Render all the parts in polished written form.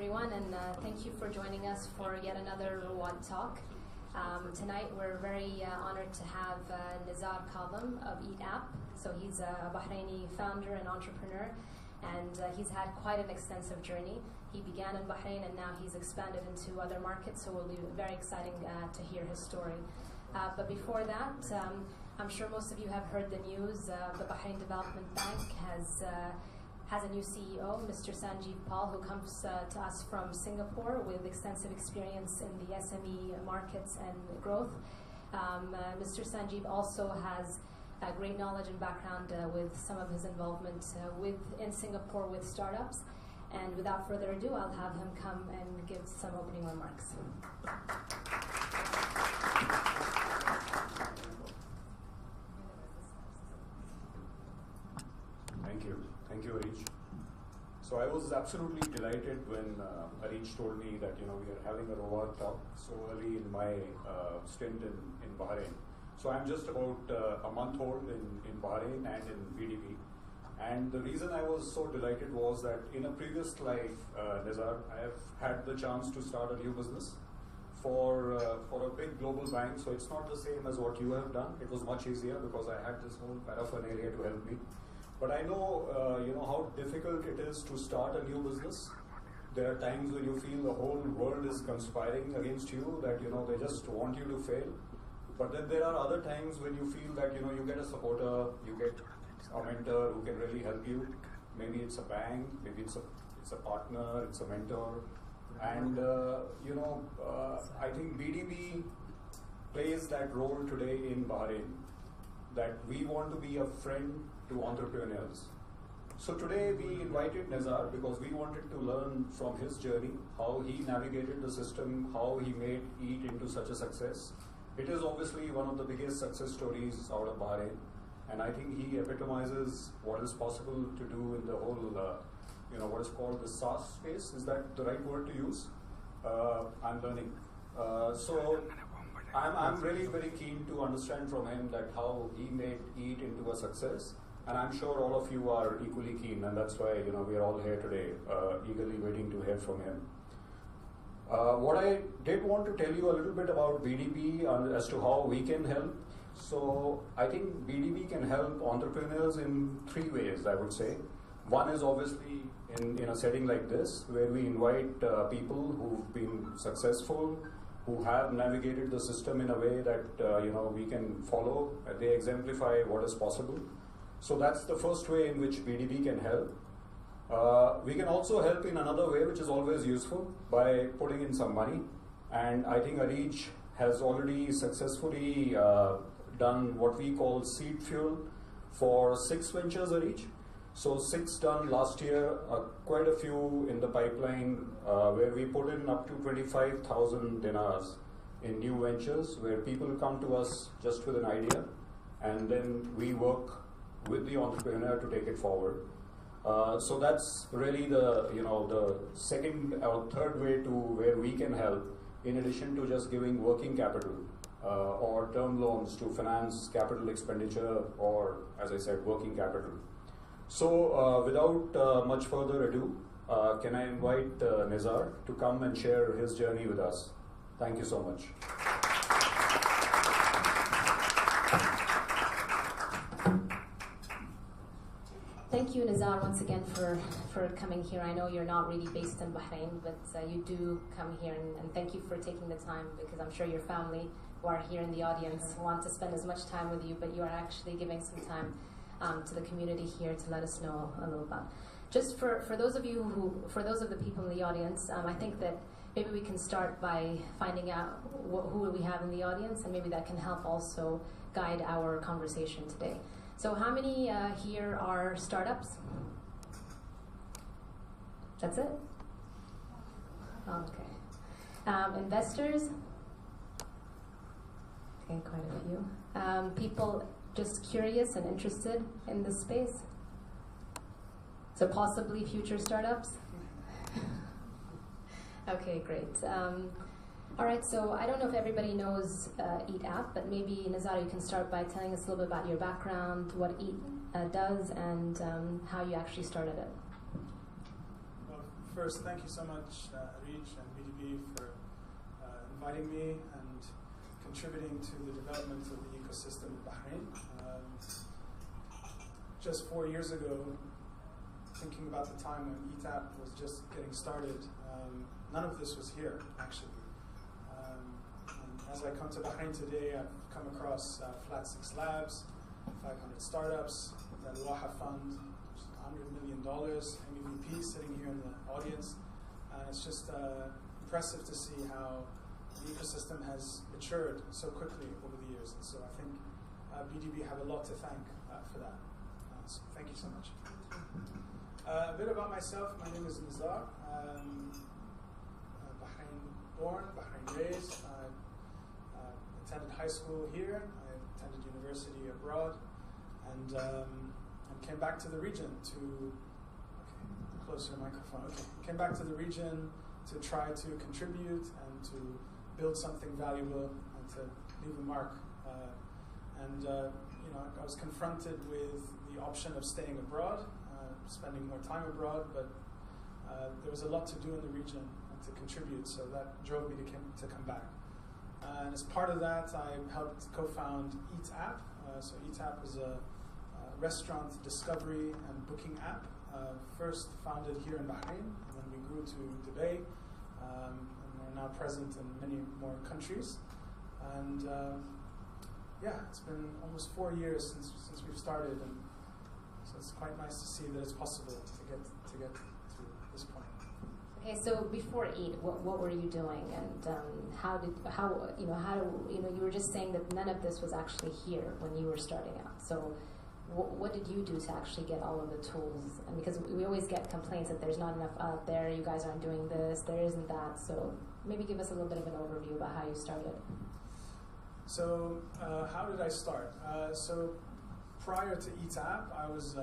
everyone, and thank you for joining us for yet another Rowad talk. Tonight we're very honored to have Nezar Kadhem of Eat App. So he's a Bahraini founder and entrepreneur, and he's had quite an extensive journey. He began in Bahrain and now he's expanded into other markets, so it will be very exciting to hear his story. But before that, I'm sure most of you have heard the news. The Bahrain Development Bank has a new CEO, Mr. Sanjeev Paul, who comes to us from Singapore with extensive experience in the SME markets and growth. Mr. Sanjeev also has great knowledge and background with some of his involvement in Singapore with startups. And without further ado, I'll have him come and give some opening remarks. Thank you, Arish. So I was absolutely delighted when Arish told me that we are having a Rowad talk so early in my stint in Bahrain. So I'm just about a month old in Bahrain and in BDB. And the reason I was so delighted was that in a previous life, Nezar, I have had the chance to start a new business for a big global bank. So it's not the same as what you have done. It was much easier because I had this whole paraphernalia to help me. But I know, how difficult it is to start a new business. There are times when you feel the whole world is conspiring against you, that, they just want you to fail. But then there are other times when you feel that, you get a supporter, you get a mentor who can really help you. Maybe it's a bank, maybe it's a partner, it's a mentor. And, I think BDB plays that role today in Bahrain, that we want to be a friend to entrepreneurs. So today we invited Nezar because we wanted to learn from his journey, how he navigated the system, how he made Eat into such a success. It is obviously one of the biggest success stories out of Bahrain, and I think he epitomizes what is possible to do in the whole, what is called the SaaS space. Is that the right word to use? I'm learning. So I'm really very keen to understand from him that how he made Eat into a success. And I'm sure all of you are equally keen, and that's why we are all here today, eagerly waiting to hear from him. What I did want to tell you a little bit about BDB as to how we can help. So I think BDB can help entrepreneurs in three ways, I would say. One is obviously in a setting like this, where we invite people who've been successful, who have navigated the system in a way that we can follow. They exemplify what is possible. So that's the first way in which BDB can help. We can also help in another way, which is always useful, by putting in some money. And I think Arish has already successfully done what we call seed fuel for 6 ventures, Arish. So 6 done last year, quite a few in the pipeline, where we put in up to 25,000 dinars in new ventures, where people come to us just with an idea, and then we work with the entrepreneur to take it forward. So that's really the second or third way to where we can help, in addition to just giving working capital or term loans to finance capital expenditure or, as I said, working capital. So without much further ado, can I invite Nezar to come and share his journey with us. Thank you so much. Thank you, Nezar, once again for coming here. I know you're not really based in Bahrain, but you do come here, and thank you for taking the time, because I'm sure your family who are here in the audience want to spend as much time with you, but you are actually giving some time to the community here to let us know a little about. Just for those of the people in the audience, I think that maybe we can start by finding out who we have in the audience, and maybe that can help also guide our conversation today. So how many here are startups? That's it? Okay. Investors? Okay, quite a few. People just curious and interested in this space? So possibly future startups? Okay, great. All right, so I don't know if everybody knows Eat App, but maybe, Nezar, you can start by telling us a little bit about your background, what Eat does, and how you actually started it. first, thank you so much, Reach and BDB, for inviting me and contributing to the development of the ecosystem in Bahrain. Just 4 years ago, thinking about the time when ETAP was just getting started, none of this was here, actually. And as I come to Bahrain today, I've come across Flat 6 Labs, 500 startups, the Al-Waha Fund, $100 million, MEVP sitting here in the audience. And it's just impressive to see how the ecosystem has matured so quickly over the years. And so I think BDB have a lot to thank for that. So thank you so much. A bit about myself. My name is Nezar. Bahrain born, Bahrain raised. I attended high school here. I attended university abroad, and came back to the region to close your microphone. Okay, came back to the region to try to contribute and to build something valuable and to leave a mark. I was confronted with the option of staying abroad, spending more time abroad, but there was a lot to do in the region and to contribute, so that drove me to come back. And as part of that, I helped co-found EatApp. So EatApp is a restaurant discovery and booking app, first founded here in Bahrain, and then we grew to Dubai, and we're now present in many more countries. And it's been almost 4 years since we've started, and so it's quite nice to see that it's possible to get to this point. Okay, so before Eid, what were you doing, and you were just saying that none of this was actually here when you were starting out. So what did you do to actually get all of the tools? And because we always get complaints that there's not enough out there, you guys aren't doing this, there isn't that. So maybe give us a little bit of an overview about how you started. So how did I start? So prior to EatApp, I was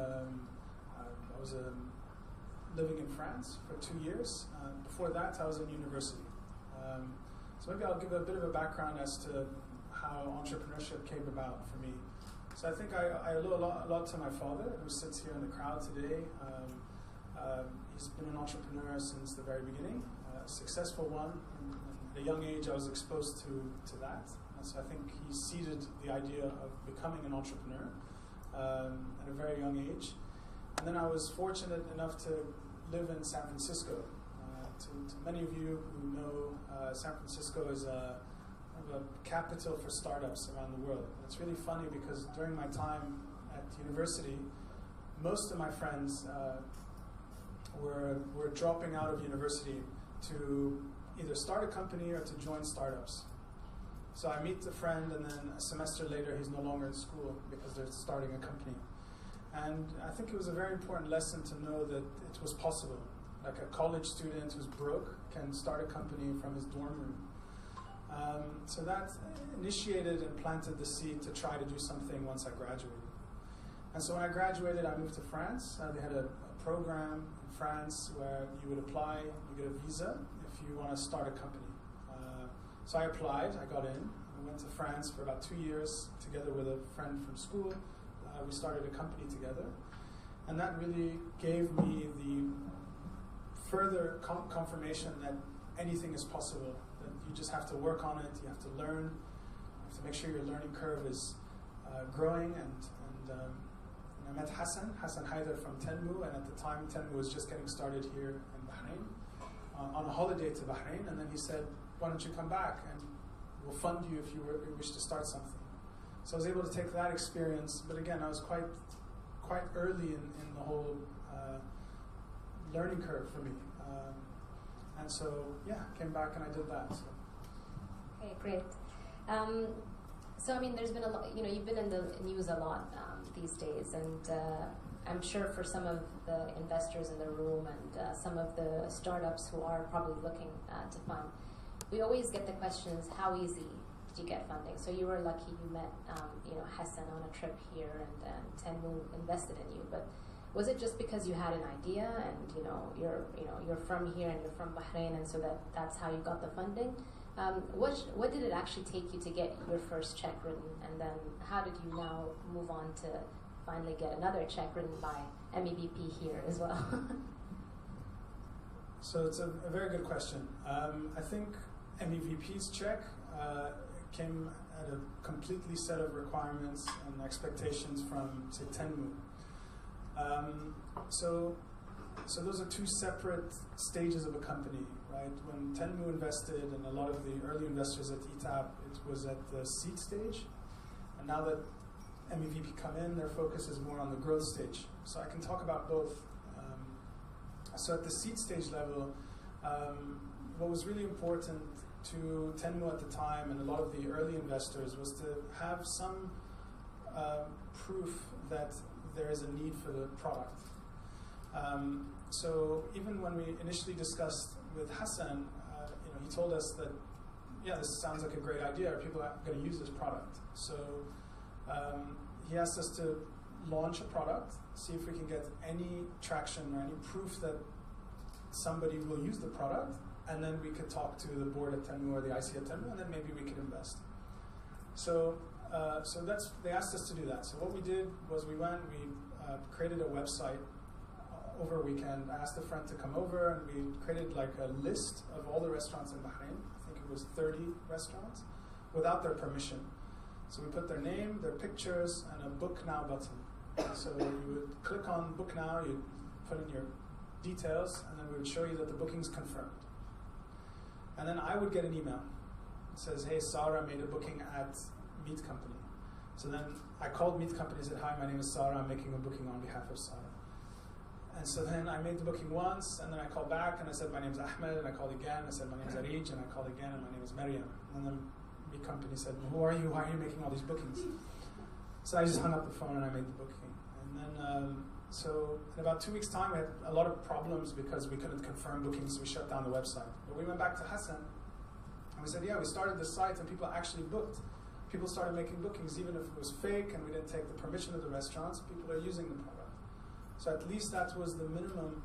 living in France for 2 years. Before that, I was in university. So maybe I'll give a bit of a background as to how entrepreneurship came about for me. So I think I owe a lot to my father, who sits here in the crowd today. He's been an entrepreneur since the very beginning, a successful one. At a young age, I was exposed to that. And so I think he seeded the idea of becoming an entrepreneur at a very young age. And then I was fortunate enough to live in San Francisco. To many of you who know, San Francisco is a capital for startups around the world. And it's really funny because during my time at university, most of my friends were dropping out of university to either start a company or to join startups. So I meet a friend, and then a semester later he's no longer in school because they're starting a company. And I think it was a very important lesson to know that it was possible. Like a college student who's broke can start a company from his dorm room. So that initiated and planted the seed to try to do something once I graduated. And so when I graduated, I moved to France. They had a program in France where you would apply, you get a visa if you want to start a company. So I applied, I got in, I went to France for about 2 years together with a friend from school. We started a company together, and that really gave me the further confirmation that anything is possible, that you just have to work on it, you have to learn, you have to make sure your learning curve is growing. And I met Hassan Haider from Tenmu, and at the time Tenmu was just getting started here in Bahrain, on a holiday to Bahrain, and then he said, why don't you come back and we'll fund you if you wish to start something. So I was able to take that experience, but again, I was quite early in the whole learning curve for me. And so, came back and I did that. So. Okay, great. So, I mean, there's been a lot, you've been in the news a lot these days, and I'm sure for some of the investors in the room and some of the startups who are probably looking to fund, we always get the questions, how easy did you get funding? So you were lucky you met Hassan on a trip here, and Tenmu invested in you, but was it just because you had an idea and you're from here and you're from Bahrain, and so that's how you got the funding? What did it actually take you to get your first check written, and then how did you now move on to finally get another check written by MEVP here as well? So it's a very good question. I think MEVP's check came at a completely set of requirements and expectations from, say, Tenmu. So those are two separate stages of a company, right? When Tenmu invested and a lot of the early investors at ETAP, it was at the seed stage. And now that MEVP come in, their focus is more on the growth stage. So I can talk about both. So at the seed stage level, what was really important to Tenmu at the time and a lot of the early investors was to have some proof that there is a need for the product. So even when we initially discussed with Hassan, he told us that, yeah, this sounds like a great idea. Are people going to use this product? So he asked us to launch a product, see if we can get any traction or any proof that somebody will use the product, and then we could talk to the board at Tenmu or the IC at Tenmu, and then maybe we could invest. So they asked us to do that. So what we did was we created a website over a weekend. I asked a friend to come over, and we created like a list of all the restaurants in Bahrain. I think it was 30 restaurants, without their permission. So we put their name, their pictures, and a book now button. So you would click on book now, you'd put in your details, and then we would show you that the booking's confirmed. And then I would get an email. It says, hey, Sarah made a booking at Meat Company. So then I called Meat Company and said, hi, my name is Sarah, I'm making a booking on behalf of Sarah. And so then I made the booking once, and then I called back, and I said, my name is Ahmed, and I called again, I said, my name is Arij, and I called again, and my name is Maryam. And then Meat Company said, who are you, why are you making all these bookings? So I just hung up the phone and I made the booking. And then, so in about 2 weeks' time, we had a lot of problems because we couldn't confirm bookings, so we shut down the website. But we went back to Hassan, and we said, yeah, we started the site, and people actually booked. People started making bookings, even if it was fake, and we didn't take the permission of the restaurants, people are using the product. So at least that was the minimum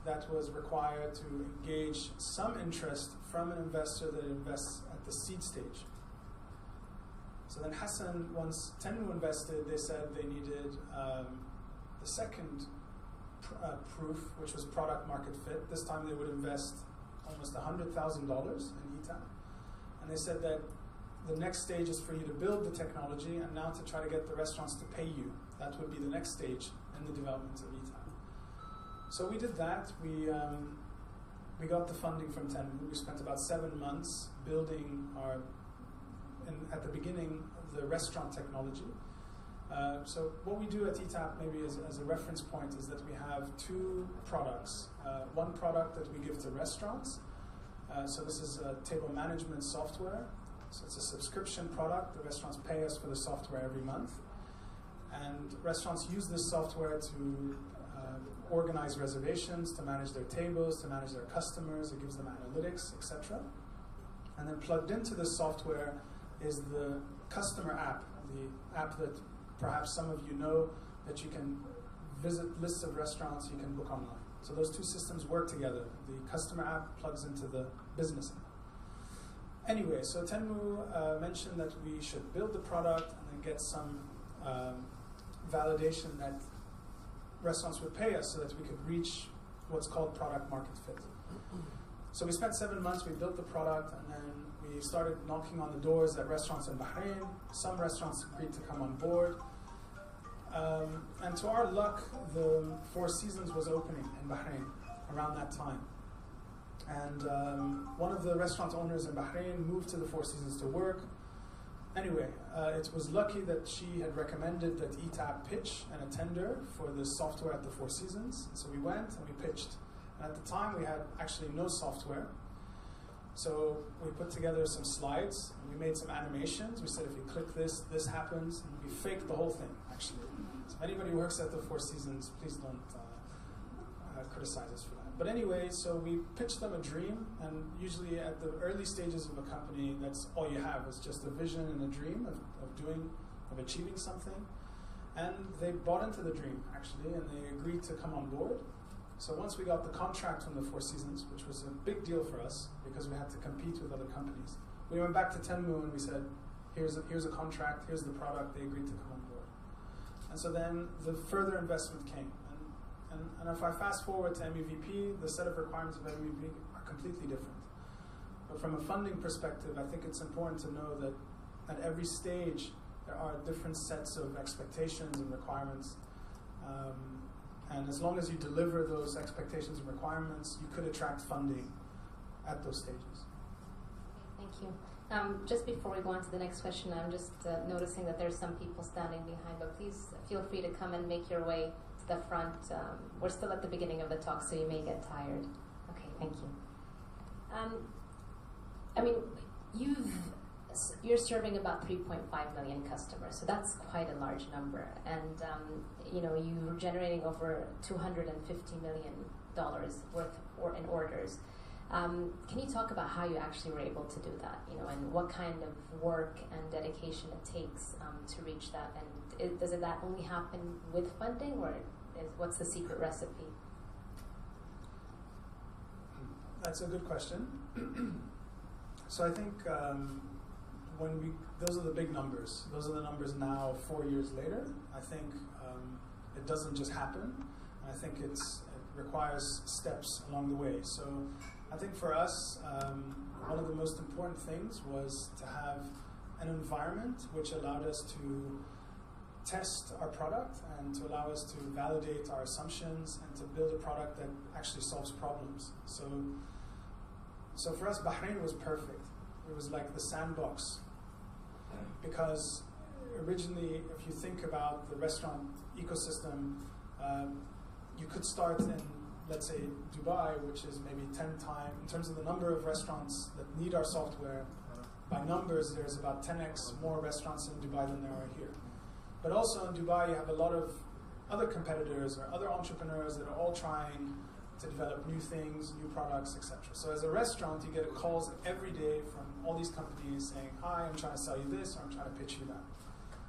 that was required to engage some interest from an investor that invests at the seed stage. So then Hassan, once Tenmu invested, they said they needed the second proof, which was product market fit. This time they would invest almost $100,000 in ETAP. And they said that the next stage is for you to build the technology and now to try to get the restaurants to pay you. That would be the next stage in the development of ETAP. So we did that. We got the funding from Tenmu. We spent about 7 months building at the beginning, the restaurant technology. So what we do at ETAP, maybe as a reference point, is that we have 2 products. One product that we give to restaurants. So this is a table management software. So it's a subscription product. The restaurants pay us for the software every month. And restaurants use this software to organize reservations, to manage their tables, to manage their customers. It gives them analytics, etc. And then plugged into this software is the customer app, the app that perhaps some of you know, that you can visit lists of restaurants, you can book online. So those 2 systems work together. The customer app plugs into the business app. Anyway, so Tenmu mentioned that we should build the product and then get some validation that restaurants would pay us so that we could reach what's called product market fit. So we spent 7 months, we built the product, and then we started knocking on the doors at restaurants in Bahrain. Some restaurants agreed to come on board. And to our luck, the Four Seasons was opening in Bahrain around that time. And one of the restaurant owners in Bahrain moved to the Four Seasons to work. Anyway, it was lucky that she had recommended that ETAP pitch and a tender for the software at the Four Seasons. So we went and we pitched. And at the time, we had actually no software. So we put together some slides, and we made some animations. We said, if you click this, this happens. And we faked the whole thing, actually. So if anybody works at the Four Seasons, please don't criticize us for that. But anyway, so we pitched them a dream, and usually at the early stages of a company, that's all you have, is just a vision and a dream of achieving something. And they bought into the dream, actually, and they agreed to come on board. So once we got the contract from the Four Seasons, which was a big deal for us because we had to compete with other companies, we went back to Tenmu and we said, here's a contract, here's the product. They agreed to come on board. And so then the further investment came. And And if I fast forward to MEVP, the set of requirements of MEVP are completely different. But from a funding perspective, I think it's important to know that at every stage, there are different sets of expectations and requirements. And as long as you deliver those expectations and requirements, you could attract funding at those stages. Thank you. Just before we go on to the next question, I'm just noticing that there's some people standing behind, but please feel free to come and make your way to the front. We're still at the beginning of the talk, so you may get tired. Okay, thank you. I mean, you're serving about 3.5 million customers, so that's quite a large number. And you're generating over $250 million worth in orders. Can you talk about how you actually were able to do that? And what kind of work and dedication it takes to reach that? And does that only happen with funding, or what's the secret recipe? That's a good question. So I think those are the big numbers. Those are the numbers now, 4 years later. I think it doesn't just happen. I think it requires steps along the way. So I think for us, one of the most important things was to have an environment which allowed us to test our product and to allow us to validate our assumptions and to build a product that actually solves problems. So for us, Bahrain was perfect. It was like the sandbox. Because originally, if you think about the restaurant ecosystem, you could start in, let's say, Dubai, which is maybe 10 times, in terms of the number of restaurants that need our software, by numbers, there's about 10x more restaurants in Dubai than there are here. But also in Dubai, you have a lot of other competitors or other entrepreneurs that are all trying to develop new things, new products, etc. So as a restaurant, you get calls every day from all these companies saying, hi, I'm trying to sell you this, or I'm trying to pitch you that.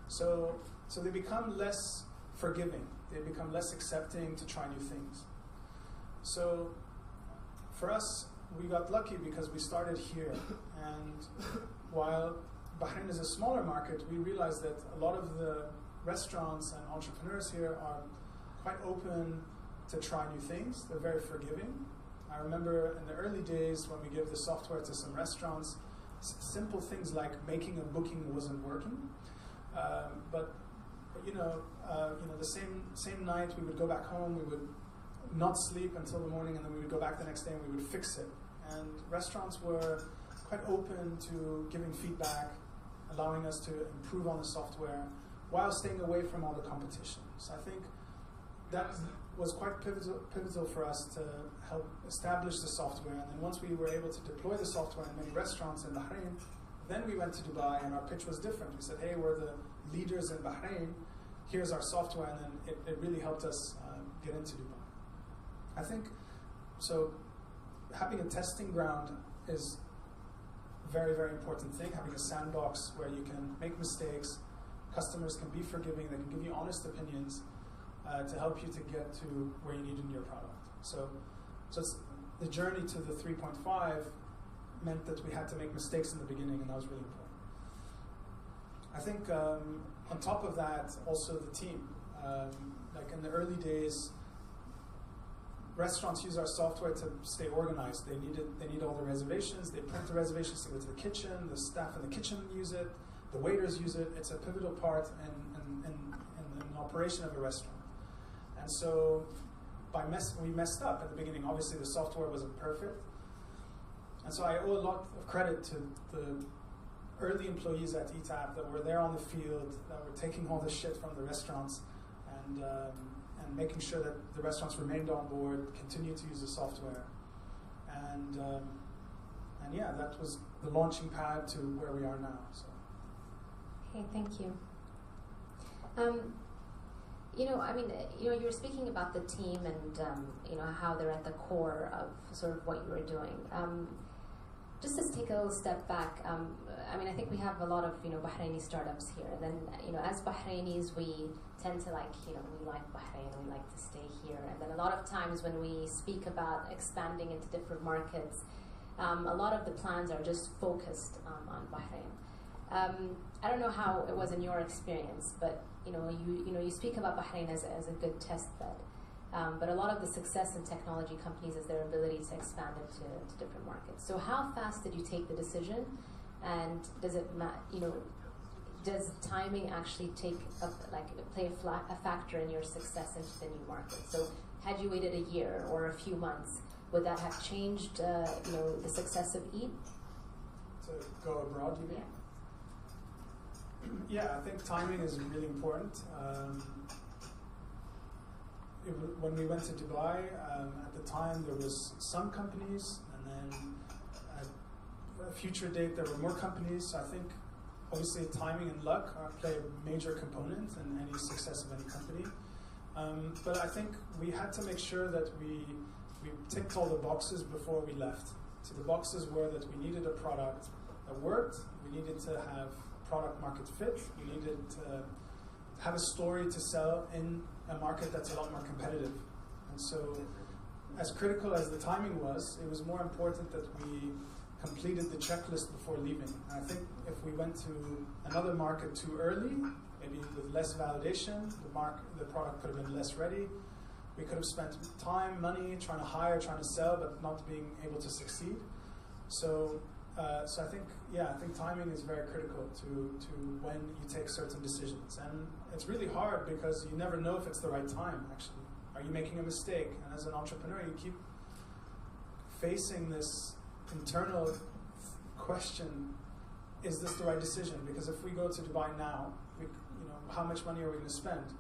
So they become less forgiving. They become less accepting to try new things. So for us, we got lucky because we started here. And while Bahrain is a smaller market, we realized that a lot of the restaurants and entrepreneurs here are quite open to try new things. They're very forgiving. I remember in the early days when we gave the software to some restaurants, simple things like making a booking wasn't working. But the same night we would go back home, we would not sleep until the morning, and then we would go back the next day and we would fix it. And restaurants were quite open to giving feedback, allowing us to improve on the software while staying away from all the competition. So I think that was quite pivotal for us to help establish the software. And then once we were able to deploy the software in many restaurants in Bahrain, then we went to Dubai and our pitch was different. We said, hey, we're the leaders in Bahrain. Here's our software. And then it really helped us get into Dubai. I think, so having a testing ground is a very, very important thing. Having a sandbox where you can make mistakes, customers can be forgiving, they can give you honest opinions to help you to get to where you need in your product. So it's the journey to the 3.5 meant that we had to make mistakes in the beginning, and that was really important. I think on top of that, also the team. Like in the early days, restaurants use our software to stay organized. They need all the reservations. They print the reservations to go to the kitchen. The staff in the kitchen use it. The waiters use it. It's a pivotal part in an operation of a restaurant. And so we messed up at the beginning. Obviously, the software wasn't perfect. And so I owe a lot of credit to the early employees at ETAP that were there on the field, that were taking all the shit from the restaurants and making sure that the restaurants remained on board, continued to use the software. And yeah, that was the launching pad to where we are now. So. Okay, thank you. You were speaking about the team and how they're at the core of sort of what you were doing. Just to take a little step back, I think we have a lot of Bahraini startups here. And then as Bahrainis, we tend to we like Bahrain, we like to stay here. And then a lot of times when we speak about expanding into different markets, a lot of the plans are just focused on Bahrain. I don't know how it was in your experience, but you speak about Bahrain as a good test bed. But a lot of the success in technology companies is their ability to expand into different markets. So how fast did you take the decision, and does it does timing actually play a factor in your success into the new market? So had you waited a year or a few months, would that have changed the success of EAT? To go abroad, you mean? Yeah, I think timing is really important. When we went to Dubai, at the time there was some companies, and then at a future date there were more companies. So I think obviously timing and luck play a major component in any success of any company. But I think we had to make sure that we ticked all the boxes before we left. So the boxes were that we needed a product that worked, we needed to have product market fit, we needed to have a story to sell in a market that's a lot more competitive. And so as critical as the timing was, it was more important that we completed the checklist before leaving. And I think if we went to another market too early, maybe with less validation, the product could have been less ready. We could have spent time, money, trying to hire, trying to sell, but not being able to succeed. So I think timing is very critical to when you take certain decisions. And it's really hard because you never know if it's the right time, actually. Are you making a mistake? And as an entrepreneur, you keep facing this internal question, is this the right decision? Because if we go to Dubai now, how much money are we going to spend?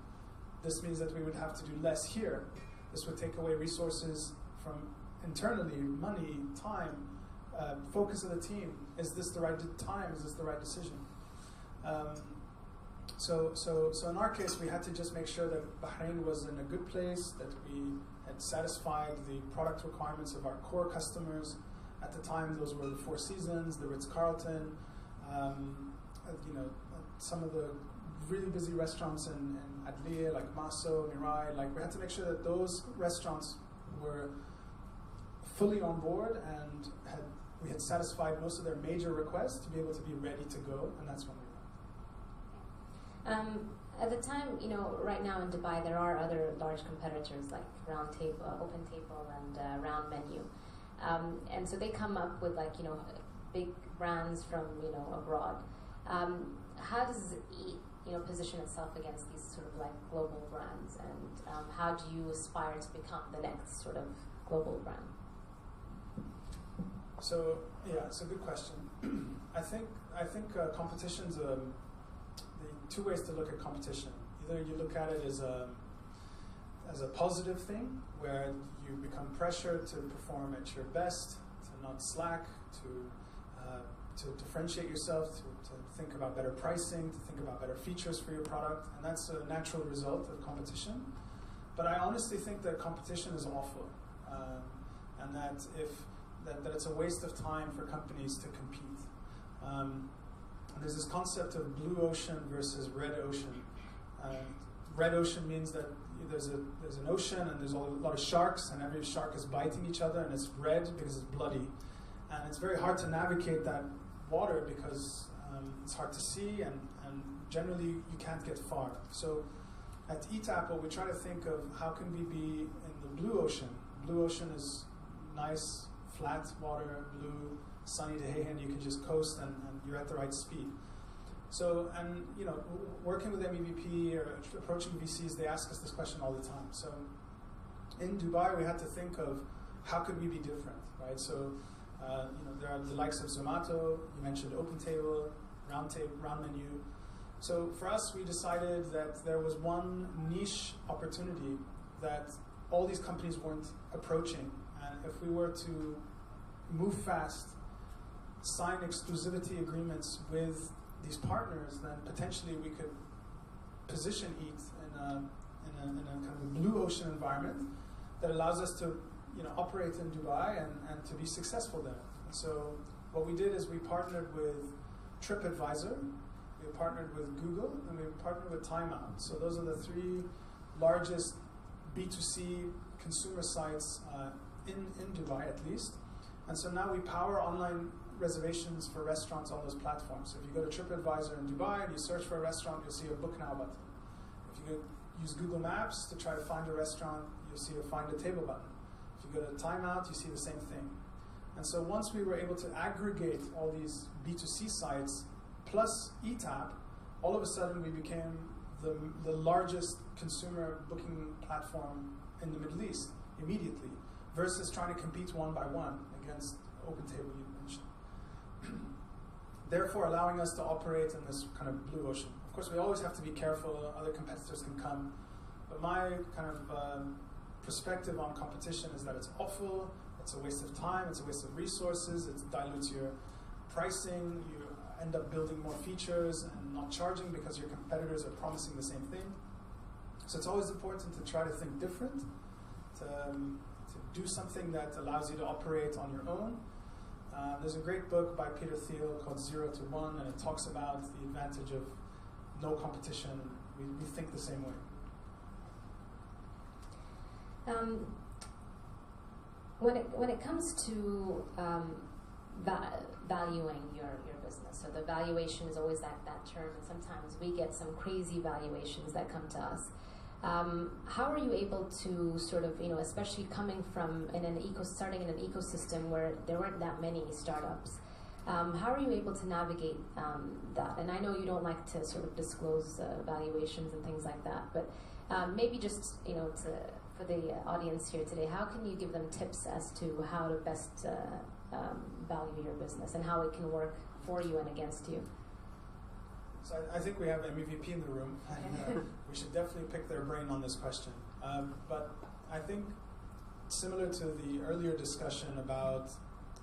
This means that we would have to do less here. This would take away resources from internally, money, time, focus of the team. Is this the right time? Is this the right decision? So in our case, we had to just make sure that Bahrain was in a good place, that we had satisfied the product requirements of our core customers. At the time, those were the Four Seasons, the Ritz-Carlton, some of the really busy restaurants in Adliya, like Maso, Mirai. Like, we had to make sure that those restaurants were fully on board and we had satisfied most of their major requests to be able to be ready to go, and that's when we went. At the time, right now in Dubai, there are other large competitors like Round Table, Open Table, and Round Menu, and so they come up with big brands from abroad. How does EAT position itself against these sort of global brands, and how do you aspire to become the next sort of global brand? So yeah, it's a good question. I think competition's the two ways to look at competition. Either you look at it as a positive thing, where you become pressured to perform at your best, to not slack, to differentiate yourself, to think about better pricing, to think about better features for your product, and that's a natural result of competition. But I honestly think that competition is awful, and that it's a waste of time for companies to compete. There's this concept of blue ocean versus red ocean. Red ocean means that there's an ocean and there's a lot of sharks, and every shark is biting each other, and it's red because it's bloody. And it's very hard to navigate that water because it's hard to see, and generally you can't get far. So at Eat Apple, we try to think of how can we be in the blue ocean. Blue ocean is nice, flat water, blue, sunny day, and you can just coast and you're at the right speed. So, and working with MEVP or approaching VCs, they ask us this question all the time. So in Dubai, we had to think of how could we be different, right? So there are the likes of Zomato, you mentioned Open Table, Round Menu. So for us, we decided that there was one niche opportunity that all these companies weren't approaching. And if we were to move fast, sign exclusivity agreements with these partners, then potentially we could position EAT in a kind of a blue ocean environment that allows us to operate in Dubai and to be successful there. And so what we did is we partnered with TripAdvisor, we partnered with Google, and we partnered with Time Out. So those are the three largest B2C consumer sites in Dubai, at least. And so now we power online reservations for restaurants on those platforms. So if you go to TripAdvisor in Dubai and you search for a restaurant, you'll see a Book Now button. If you use Google Maps to try to find a restaurant, you see a find a table button. If you go to timeout, you see the same thing. And so once we were able to aggregate all these B2C sites plus eTap, all of a sudden we became the largest consumer booking platform in the Middle East immediately, versus trying to compete one by one against OpenTable you mentioned. Therefore allowing us to operate in this kind of blue ocean. Of course, we always have to be careful, other competitors can come, but my kind of perspective on competition is that it's awful, it's a waste of time, it's a waste of resources, it dilutes your pricing, you end up building more features and not charging because your competitors are promising the same thing. So it's always important to try to think different, to do something that allows you to operate on your own. There's a great book by Peter Thiel called 0 to 1, and it talks about the advantage of no competition. We think the same way. When it comes to valuing your business, so the valuation is always that term, and sometimes we get some crazy valuations that come to us. How are you able to sort of, especially coming from starting in an ecosystem where there weren't that many startups, how are you able to navigate that? And I know you don't like to sort of disclose valuations and things like that, but maybe just, for the audience here today, how can you give them tips as to how to best value your business and how it can work for you and against you? So I think we have MEVP in the room, and we should definitely pick their brain on this question. But I think similar to the earlier discussion about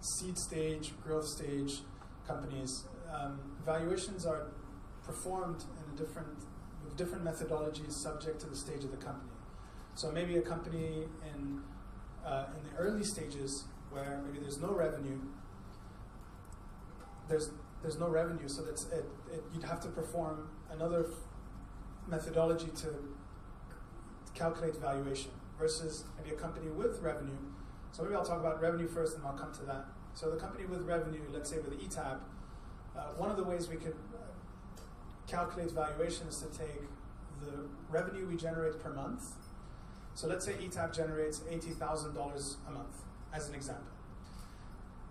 seed stage, growth stage companies, valuations are performed with different methodologies subject to the stage of the company. So maybe a company in the early stages where maybe there's no revenue, there's no revenue, so that's you'd have to perform another methodology to calculate valuation versus maybe a company with revenue. So maybe I'll talk about revenue first and I'll come to that. So the company with revenue, let's say with eTap, one of the ways we could calculate valuation is to take the revenue we generate per month. So let's say eTap generates $80,000 a month, as an example.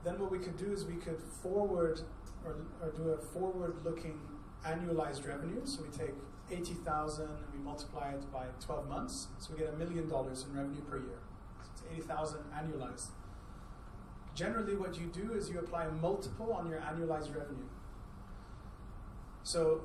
Then what we could do is we could forward or do a forward-looking annualized revenue. So we take 80,000 and we multiply it by 12 months. So we get $1 million in revenue per year. So it's 80,000 annualized. Generally what you do is you apply a multiple on your annualized revenue. So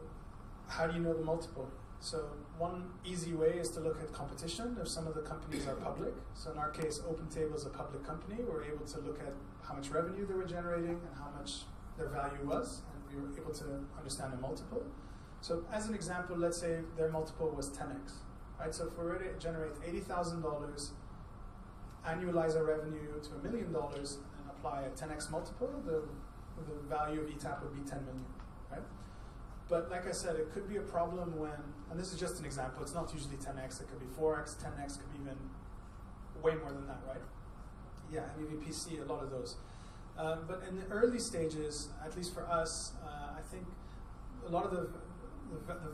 how do you know the multiple? So one easy way is to look at competition if some of the companies are public. So in our case, OpenTable is a public company. We're able to look at how much revenue they were generating and how much their value was, and we were able to understand a multiple. So as an example, let's say their multiple was 10x, right? So if we were to generate $80,000, annualize our revenue to $1 million, and apply a 10x multiple, the value of eTap would be 10 million, right? But like I said, it could be a problem when, and this is just an example, it's not usually 10x, it could be 4x, 10x, could be even way more than that, right? Yeah, MEVP see a lot of those. But in the early stages, at least for us, I think a lot of the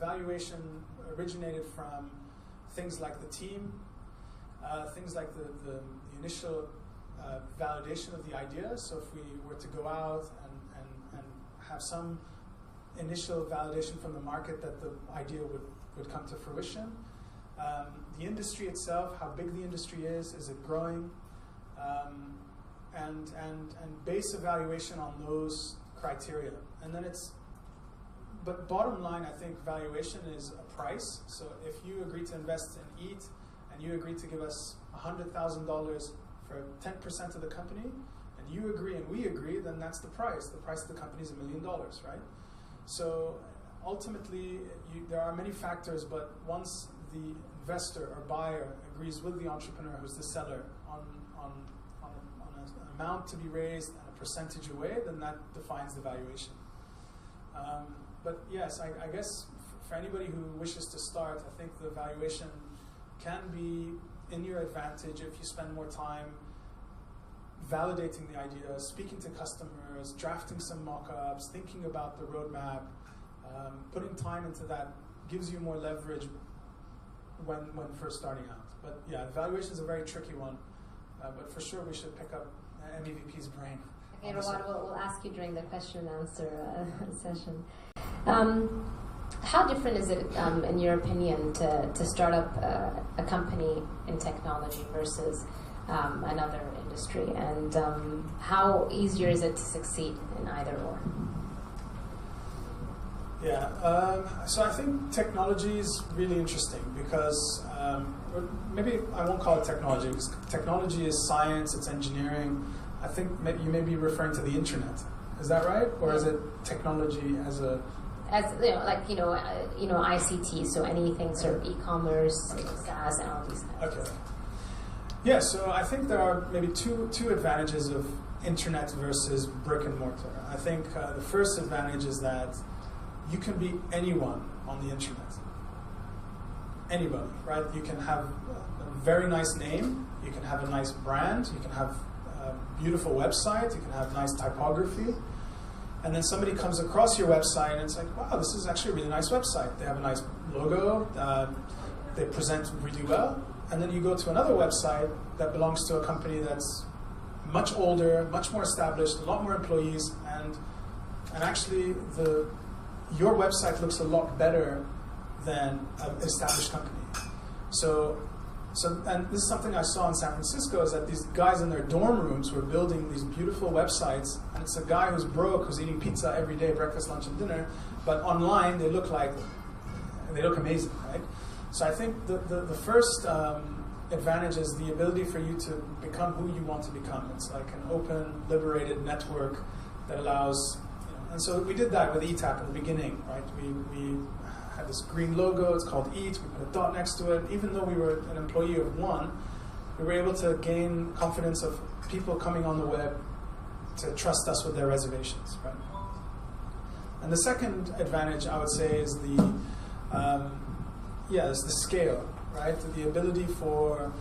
valuation originated from things like the team, things like the initial validation of the idea. So if we were to go out and have some initial validation from the market that the idea would come to fruition. The industry itself, how big the industry is it growing? And base evaluation on those criteria. And then but bottom line, I think valuation is a price. So if you agree to invest in EAT and you agree to give us $100,000 for 10% of the company, and you agree and we agree, then that's the price. The price of the company is $1 million, right? So ultimately, there are many factors, but once the investor or buyer agrees with the entrepreneur who's the seller on an amount to be raised and a percentage away, then that defines the valuation. But yes, I guess for anybody who wishes to start, I think the valuation can be in your advantage if you spend more time validating the idea, speaking to customers, drafting some mock-ups, thinking about the roadmap, putting time into that gives you more leverage when first starting out. But yeah, valuation is a very tricky one. But for sure, we should pick up MEVP's brain. Okay, Rowad, we'll ask you during the question and answer session. How different is it, in your opinion, to start up a company in technology versus another industry? And how easier is it to succeed in either or? Yeah, so I think technology is really interesting because maybe I won't call it technology because technology is science, it's engineering. I think you may be referring to the internet. Is that right? Or is it technology as a... As ICT, so anything sort of e-commerce, SaaS, and all these kinds. Okay. Yeah, so I think there are maybe two advantages of internet versus brick and mortar. I think the first advantage is that you can be anyone on the internet. Anybody, right? You can have a very nice name, you can have a nice brand, you can have a beautiful website, you can have nice typography, and then somebody comes across your website and it's like, wow, this is actually a really nice website. They have a nice logo, they present really well, and then you go to another website that belongs to a company that's much older, much more established, a lot more employees, and actually your website looks a lot better than an established company. So and this is something I saw in San Francisco, is that these guys in their dorm rooms were building these beautiful websites, and it's a guy who's broke, who's eating pizza every day, breakfast, lunch, and dinner, but online they look amazing, right? So I think the first advantage is the ability for you to become who you want to become. It's like an open, liberated network that allows, and so we did that with ETAP at the beginning, right? We had this green logo, it's called EAT, we put a dot next to it. Even though we were an employee of one, we were able to gain confidence of people coming on the web to trust us with their reservations, right? And the second advantage, I would say, is is the scale, right? The ability for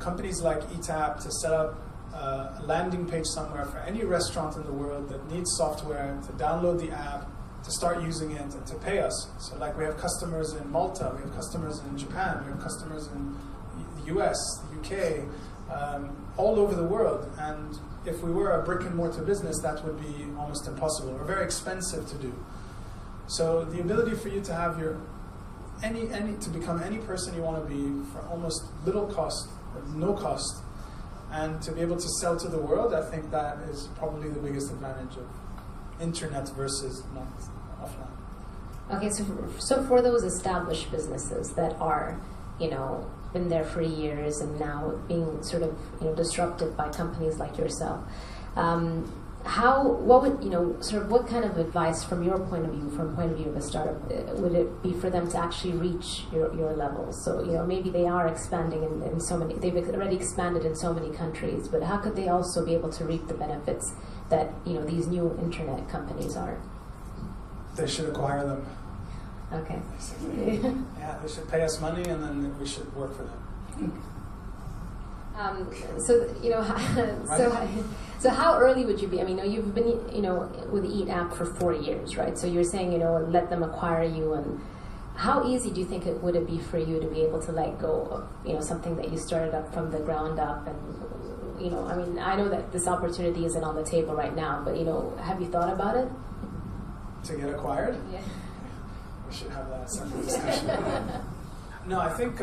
companies like ETAP to set up a landing page somewhere for any restaurant in the world that needs software to download the app, to start using it, and to pay us. So like we have customers in Malta, we have customers in Japan, we have customers in the US, the UK, all over the world. And if we were a brick and mortar business, that would be almost impossible or very expensive to do. So the ability for you to have to become any person you want to be for almost little cost or no cost, and to be able to sell to the world, I think that is probably the biggest advantage of internet versus not offline. Okay, so for those established businesses that are, been there for years and now being sort of, disrupted by companies like yourself, what kind of advice from your point of view, from the point of view of a startup, would it be for them to actually reach your levels? So, maybe they are expanding in so many, they've already expanded in so many countries, but how could they also be able to reap the benefits that, these new internet companies are? They should acquire them. Okay. Yeah, they should pay us money and then we should work for them. So how early would you be? I mean, you've been, with the Eat app for 4 years, right? So you're saying, let them acquire you, and how easy do you think it would be for you to be able to let go of, something that you started up from the ground up? And, I know that this opportunity isn't on the table right now, but, have you thought about it? To get acquired? Yeah. We should have that separate discussion. No, I think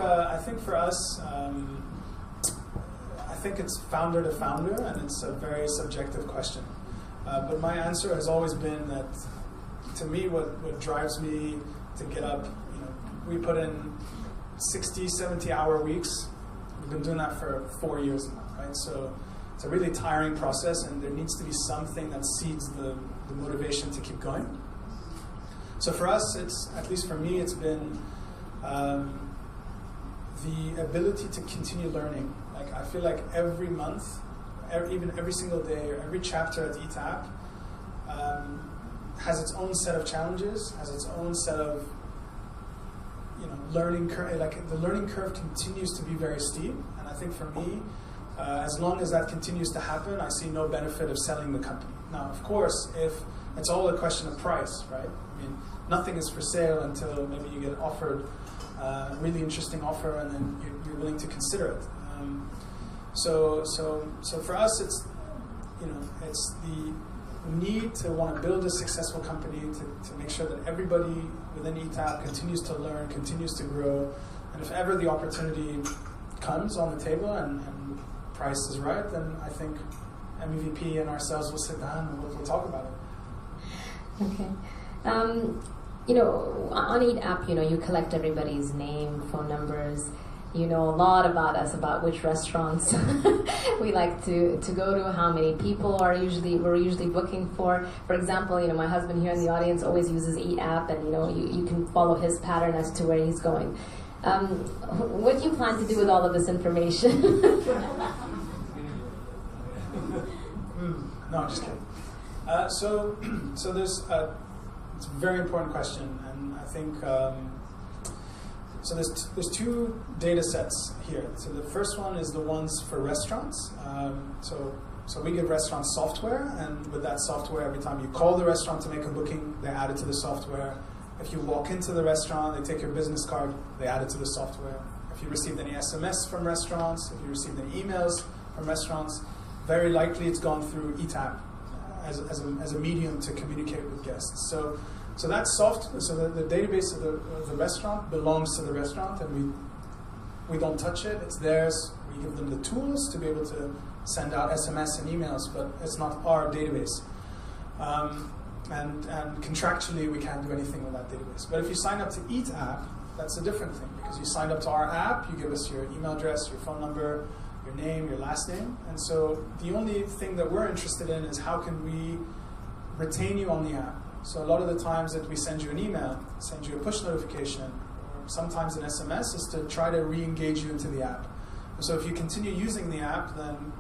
for us, I think it's founder to founder, and it's a very subjective question. But my answer has always been that, to me, what drives me to get up, we put in 60, 70-hour weeks. We've been doing that for 4 years now, right? So it's a really tiring process, and there needs to be something that seeds the motivation to keep going. So for us, at least for me, it's been the ability to continue learning. Like, I feel like every month, even every single day, or every chapter at ETAP has its own set of challenges, has its own set of learning curve. Like, the learning curve continues to be very steep, and I think for me, as long as that continues to happen, I see no benefit of selling the company. Now, of course, if it's all a question of price, right? I mean, nothing is for sale until maybe you get offered really interesting offer, and then you're willing to consider it. So for us, it's the need to want to build a successful company, to make sure that everybody within ETAP continues to learn, continues to grow, and if ever the opportunity comes on the table and price is right, then I think MEVP and ourselves will sit down and we'll talk about it. Okay. On Eat App, you collect everybody's name, phone numbers. You know a lot about us, about which restaurants we like to go to, how many people we're usually booking for. For example, my husband here in the audience always uses Eat App, and you can follow his pattern as to where he's going. What do you plan to do with all of this information? No, I'm just kidding. So there's it's a very important question, and I think so. There's two data sets here. So the first one is the ones for restaurants. So we give restaurants software, and with that software, every time you call the restaurant to make a booking, they add it to the software. If you walk into the restaurant, they take your business card, they add it to the software. If you received any SMS from restaurants, if you received any emails from restaurants, very likely it's gone through ETAP as a medium to communicate with guests. So that's so the database of the restaurant belongs to the restaurant, and we don't touch it. It's theirs. We give them the tools to be able to send out SMS and emails, but it's not our database. And contractually, we can't do anything with that database. But if you sign up to Eat App, that's a different thing, because you signed up to our app, you give us your email address, your phone number, your name, your last name. And so the only thing that we're interested in is how can we retain you on the app. So a lot of the times that we send you an email, send you a push notification, or sometimes an SMS, is to try to re-engage you into the app. So if you continue using the app, then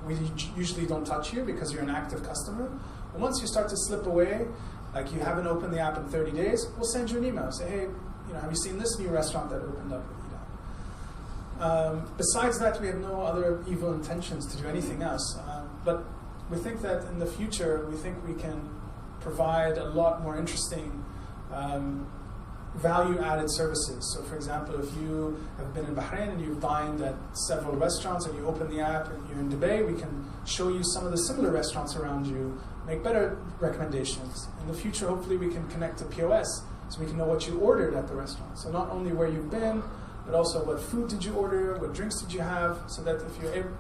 we usually don't touch you because you're an active customer. But once you start to slip away, like you haven't opened the app in 30 days, we'll send you an email. Say, hey, have you seen this new restaurant that opened up with Eat App? Besides that, we have no other evil intentions to do anything else. But we think that in the future, we think we can provide a lot more interesting value-added services. So for example, if you have been in Bahrain and you've dined at several restaurants and you open the app and you're in Dubai, we can show you some of the similar restaurants around you, make better recommendations. In the future, hopefully we can connect to POS so we can know what you ordered at the restaurant. So not only where you've been, but also what food did you order, what drinks did you have, so that if you're able,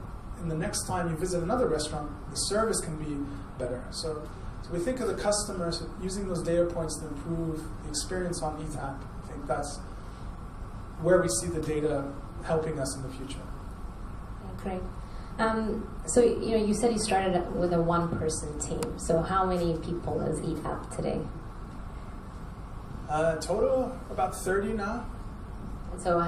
in the next time you visit another restaurant, the service can be better. So we think of the customers using those data points to improve the experience on ETAP. I think that's where we see the data helping us in the future. Great. So you said you started with a one-person team. So how many people is ETAP today? Total about 30 now. So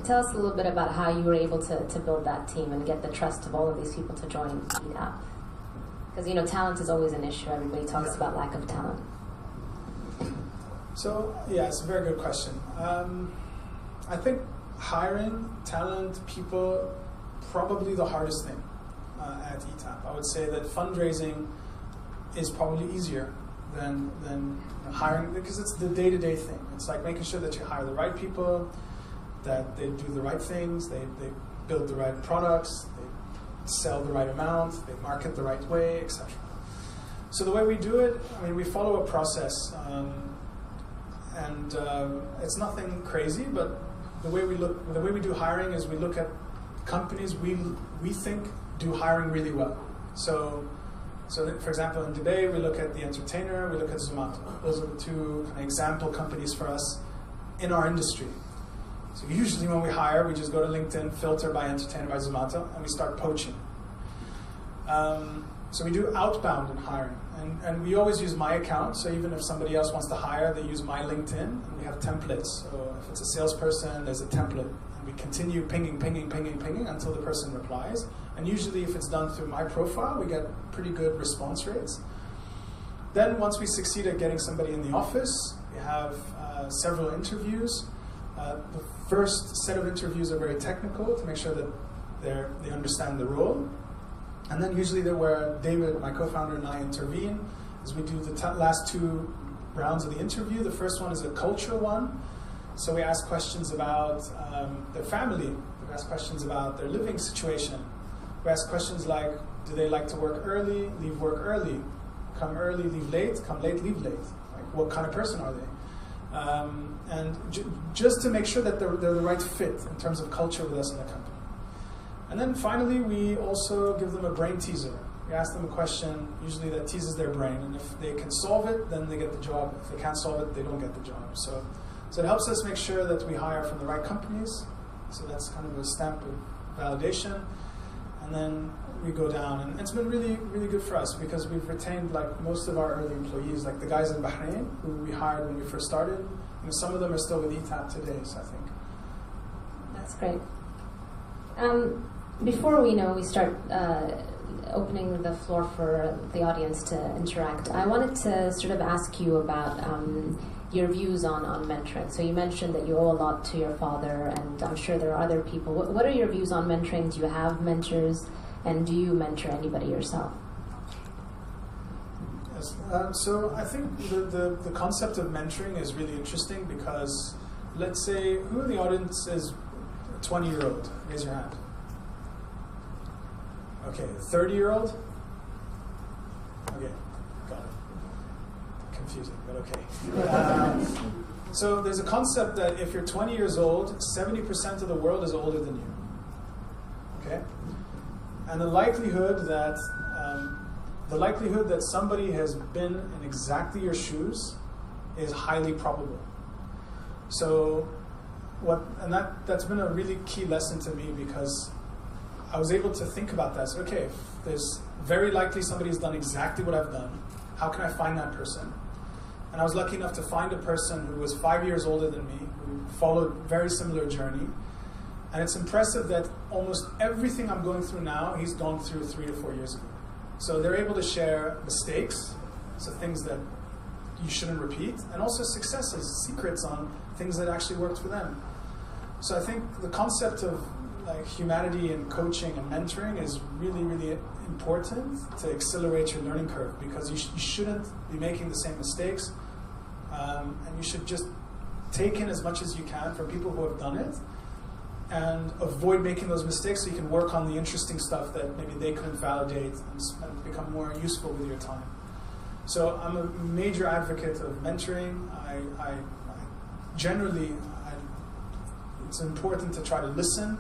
tell us a little bit about how you were able to build that team and get the trust of all of these people to join ETAP. Because talent is always an issue. Everybody talks about lack of talent. So yeah, it's a very good question. I think hiring talent, people, probably the hardest thing at ETAP. I would say that fundraising is probably easier than hiring, because it's the day-to-day thing. It's like making sure that you hire the right people, that they do the right things, they build the right products, sell the right amount, they market the right way, etc. So the way we do it, we follow a process, and it's nothing crazy. But the way we do hiring is we look at companies we think do hiring really well. So for example, in Dubai, we look at The Entertainer, we look at Zomato. Those are the two example companies for us in our industry. So usually when we hire, we just go to LinkedIn, filter by Entertainer, by Zomato, and we start poaching. So we do outbound in hiring. And we always use my account, so even if somebody else wants to hire, they use my LinkedIn, and we have templates. So if it's a salesperson, there's a template. And we continue pinging until the person replies. And usually if it's done through my profile, we get pretty good response rates. Then once we succeed at getting somebody in the office, we have several interviews. The first set of interviews are very technical to make sure that they understand the role. And then usually where David, my co-founder, and I intervene is we do the last two rounds of the interview. The first one is a cultural one. So we ask questions about their family. We ask questions about their living situation. We ask questions like, do they like to work early, leave work early, come early, leave late, come late, leave late? Like, what kind of person are they? And just to make sure that they're the right fit in terms of culture with us in the company. And then finally, we also give them a brain teaser. We ask them a question, usually that teases their brain, and if they can solve it, then they get the job. If they can't solve it, they don't get the job. So it helps us make sure that we hire from the right companies. So that's kind of a stamp of validation. And then we go down, and it's been really, really good for us because we've retained like most of our early employees, like the guys in Bahrain who we hired when we first started. Some of them are still with ETAP today, so I think. That's great. Before we start opening the floor for the audience to interact, I wanted to sort of ask you about your views on mentoring. So you mentioned that you owe a lot to your father, and I'm sure there are other people. What are your views on mentoring? Do you have mentors, and do you mentor anybody yourself? Yes. So I think the concept of mentoring is really interesting because, let's say, who in the audience is a 20-year-old? Raise your hand. Okay, 30-year-old? Okay, got it. Confusing, but okay. So there's a concept that if you're 20 years old, 70% of the world is older than you. Okay? And the likelihood that somebody has been in exactly your shoes is highly probable. So that's been a really key lesson to me because I was able to think about that. So, okay, if there's very likely somebody has done exactly what I've done, how can I find that person? And I was lucky enough to find a person who was 5 years older than me, who followed a very similar journey. And it's impressive that almost everything I'm going through now, he's gone through 3 to 4 years ago. So they're able to share mistakes, so things that you shouldn't repeat, and also successes, secrets on things that actually worked for them. So I think the concept of humanity and coaching and mentoring is really, really important to accelerate your learning curve because you shouldn't be making the same mistakes, and you should just take in as much as you can from people who have done it and avoid making those mistakes so you can work on the interesting stuff that maybe they couldn't validate and become more useful with your time. So I'm a major advocate of mentoring. I generally, it's important to try to listen.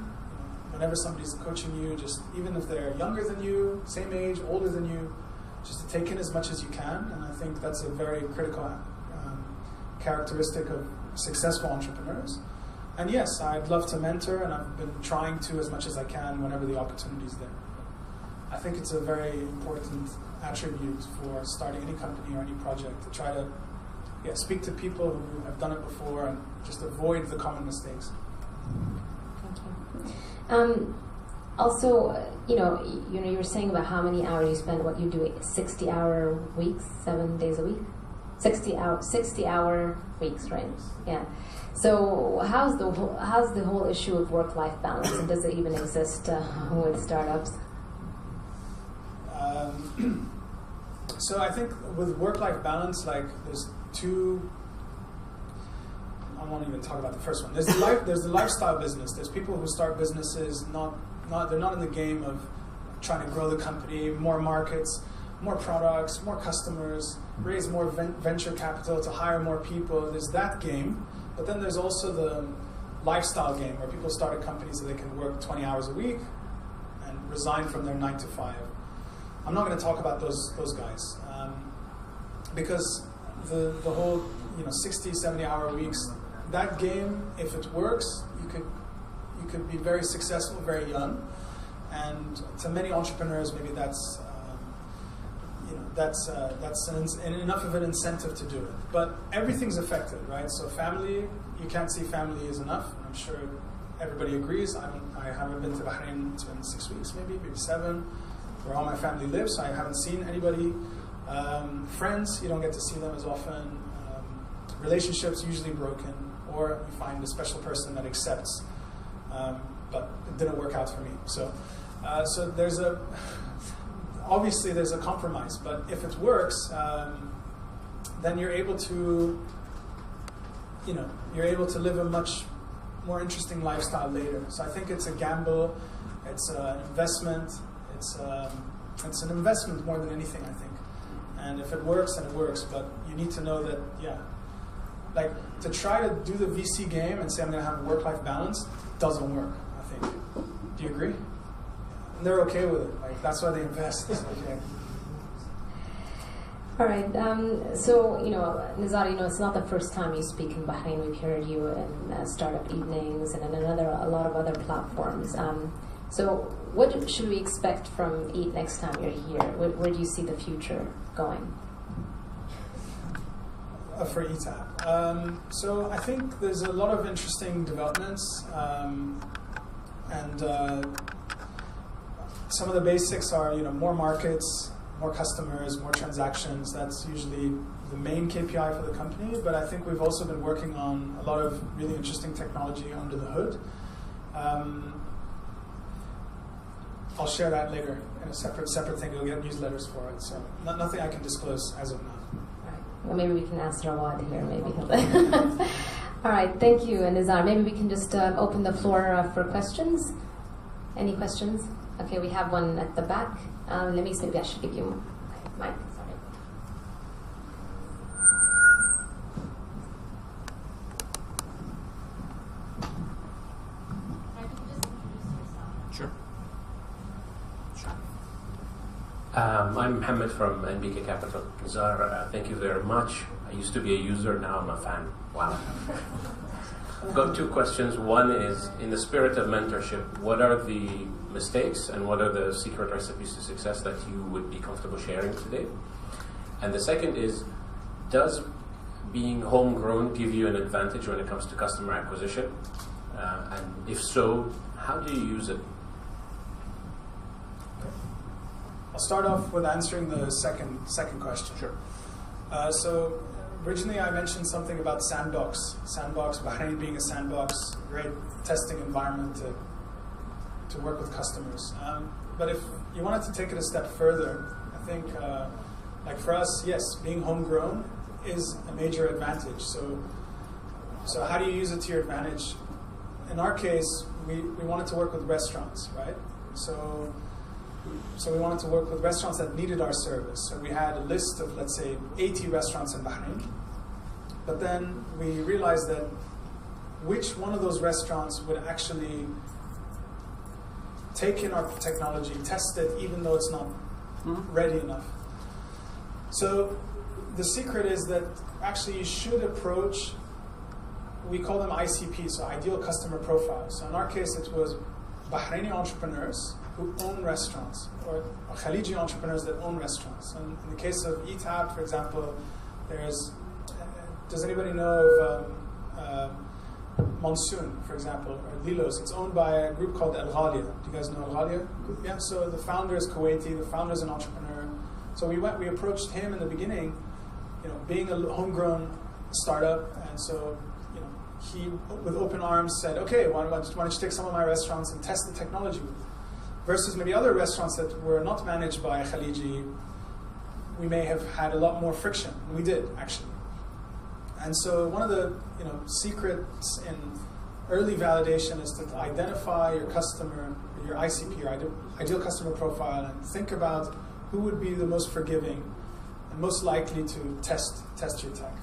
Whenever somebody's coaching you, just even if they're younger than you, same age, older than you, just to take in as much as you can. And I think that's a very critical characteristic of successful entrepreneurs. And yes, I'd love to mentor, and I've been trying to as much as I can whenever the opportunity is there. I think it's a very important attribute for starting any company or any project to try to speak to people who have done it before and just avoid the common mistakes. Thank you. Also, you were saying about how many hours you spend, what you do, 60-hour weeks, 7 days a week? 60-hour weeks, right? Yeah. So how's the whole issue of work-life balance, and does it even exist with startups? So I think with work-life balance, there's two. I won't even talk about the first one. There's the lifestyle business. There's people who start businesses they're not in the game of trying to grow the company, more markets, more products, more customers, raise more venture capital to hire more people. There's that game. But then there's also the lifestyle game where people start a company so they can work 20 hours a week and resign from their 9 to 5. I'm not going to talk about those guys because the whole 60, 70-hour weeks, that game, if it works, you could be very successful very young, and to many entrepreneurs maybe that's enough of an incentive to do it. But everything's affected, right? So family, you can't see family is enough. I'm sure everybody agrees. I haven't been to Bahrain. It's been 6 weeks, maybe 7, where all my family lives. So I haven't seen anybody. Friends, you don't get to see them as often. Relationships usually broken, or you find a special person that accepts, but it didn't work out for me. So there's obviously there's a compromise, but if it works, then you're able to you're able to live a much more interesting lifestyle later. So I think it's a gamble, it's an investment, it's an investment more than anything, I think. And if it works, then it works. But you need to know that, like to try to do the VC game and say I'm going to have a work-life balance doesn't work, I think. Do you agree? And they're okay with it. Like that's why they invest. It's okay. All right. So, Nezar, it's not the first time you speak in Bahrain. We've heard you in Startup Evenings and in a lot of other platforms. So what should we expect from EAT next time you're here? Where do you see the future going? For ETAP. So I think there's a lot of interesting developments. And some of the basics are, more markets, more customers, more transactions. That's usually the main KPI for the company. But I think we've also been working on a lot of really interesting technology under the hood. I'll share that later in a separate thing. You'll get newsletters for it. So nothing I can disclose as of now. Right. Well, maybe we can ask Rowad here. Maybe he'll. All right. Thank you, Nezar. Maybe we can just open the floor for questions. Any questions? Okay, we have one at the back. Let me see. Maybe I should give you a mic. Sorry. Sure. I'm Mohammed from NBK Capital. Nezar, thank you very much. I used to be a user, now I'm a fan. Wow. I've got two questions. One is, in the spirit of mentorship, what are the mistakes and what are the secret recipes to success that you would be comfortable sharing today? And the second is, does being homegrown give you an advantage when it comes to customer acquisition? And if so, how do you use it? I'll start off with answering the second question. Sure. So originally I mentioned something about sandbox. Bahrain being a sandbox, great testing environment to work with customers. But if you wanted to take it a step further, I think like for us, yes, being homegrown is a major advantage. So how do you use it to your advantage? In our case, we wanted to work with restaurants, right? So we wanted to work with restaurants that needed our service. So we had a list of, let's say, 80 restaurants in Bahrain. But then we realized that which one of those restaurants would actually take in our technology, test it, even though it's not ready enough. So the secret is that actually you should approach, we call them ICP, so ideal customer profiles. So in our case, it was Bahraini entrepreneurs who own restaurants, or Khaliji entrepreneurs that own restaurants. And in the case of ETAP, for example, does anybody know of Monsoon, for example, or Lilos? It's owned by a group called Al Ghalia. Do you guys know Al Ghalia? Yeah, so the founder is Kuwaiti, the founder is an entrepreneur. So we approached him in the beginning, being a homegrown startup, and so he, with open arms, said, okay, why don't you take some of my restaurants and test the technology? Versus maybe other restaurants that were not managed by Khaliji, we may have had a lot more friction. And we did, actually. And so one of the secrets in early validation is to identify your customer, your ICP, your ideal customer profile, and think about who would be the most forgiving and most likely to test your tech.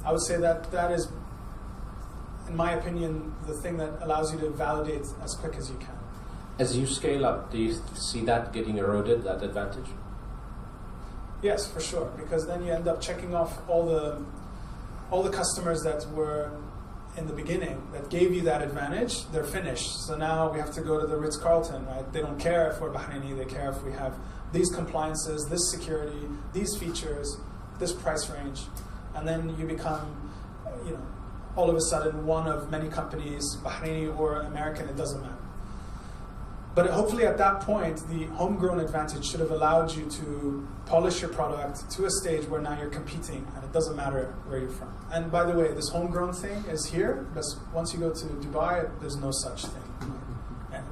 I would say that is, in my opinion, the thing that allows you to validate as quick as you can. As you scale up, do you see that getting eroded, that advantage? Yes, for sure, because then you end up checking off all the customers that were in the beginning that gave you that advantage. They're finished. So now we have to go to the Ritz-Carlton, right? They don't care if we're Bahraini. They care if we have these compliances, this security, these features, this price range. And then you become, all of a sudden one of many companies, Bahraini or American, it doesn't matter. But hopefully at that point, the homegrown advantage should have allowed you to polish your product to a stage where now you're competing, and it doesn't matter where you're from. And by the way, this homegrown thing is here, but once you go to Dubai, there's no such thing. And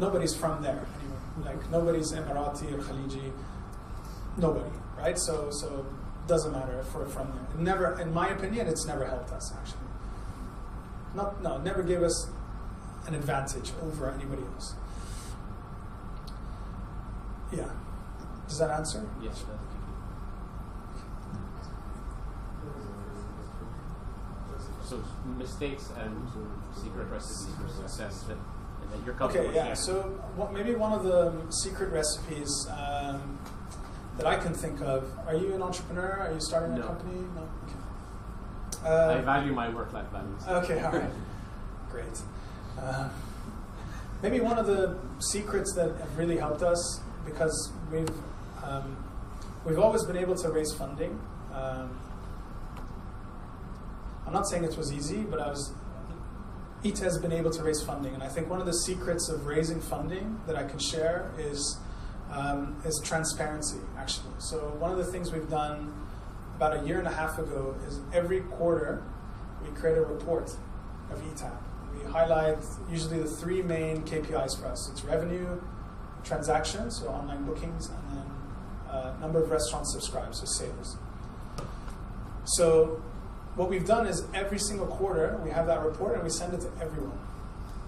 nobody's from there anyway. Like nobody's Emirati or Khaliji. Nobody, right? So doesn't matter if we're from there. It never, in my opinion, it's never helped us actually. It never gave us an advantage over anybody else. Yeah. Does that answer? Yes. So mistakes and secret recipes for success that you're comfortable Okay, yeah. with. So maybe one of the secret recipes that I can think of. Are you an entrepreneur? Are you starting a company? No. Okay. I value my work-life balance. Okay, all right. Great. Maybe one of the secrets that have really helped us, because we've always been able to raise funding. I'm not saying it was easy, but EAT has been able to raise funding, and I think one of the secrets of raising funding that I can share is transparency, actually. So one of the things we've done about 1.5 years ago is every quarter we create a report of EAT. We highlight usually the 3 main KPIs for us. It's revenue, transactions, so online bookings, and then number of restaurants subscribed, so sales. So what we've done is every single quarter we have that report and we send it to everyone.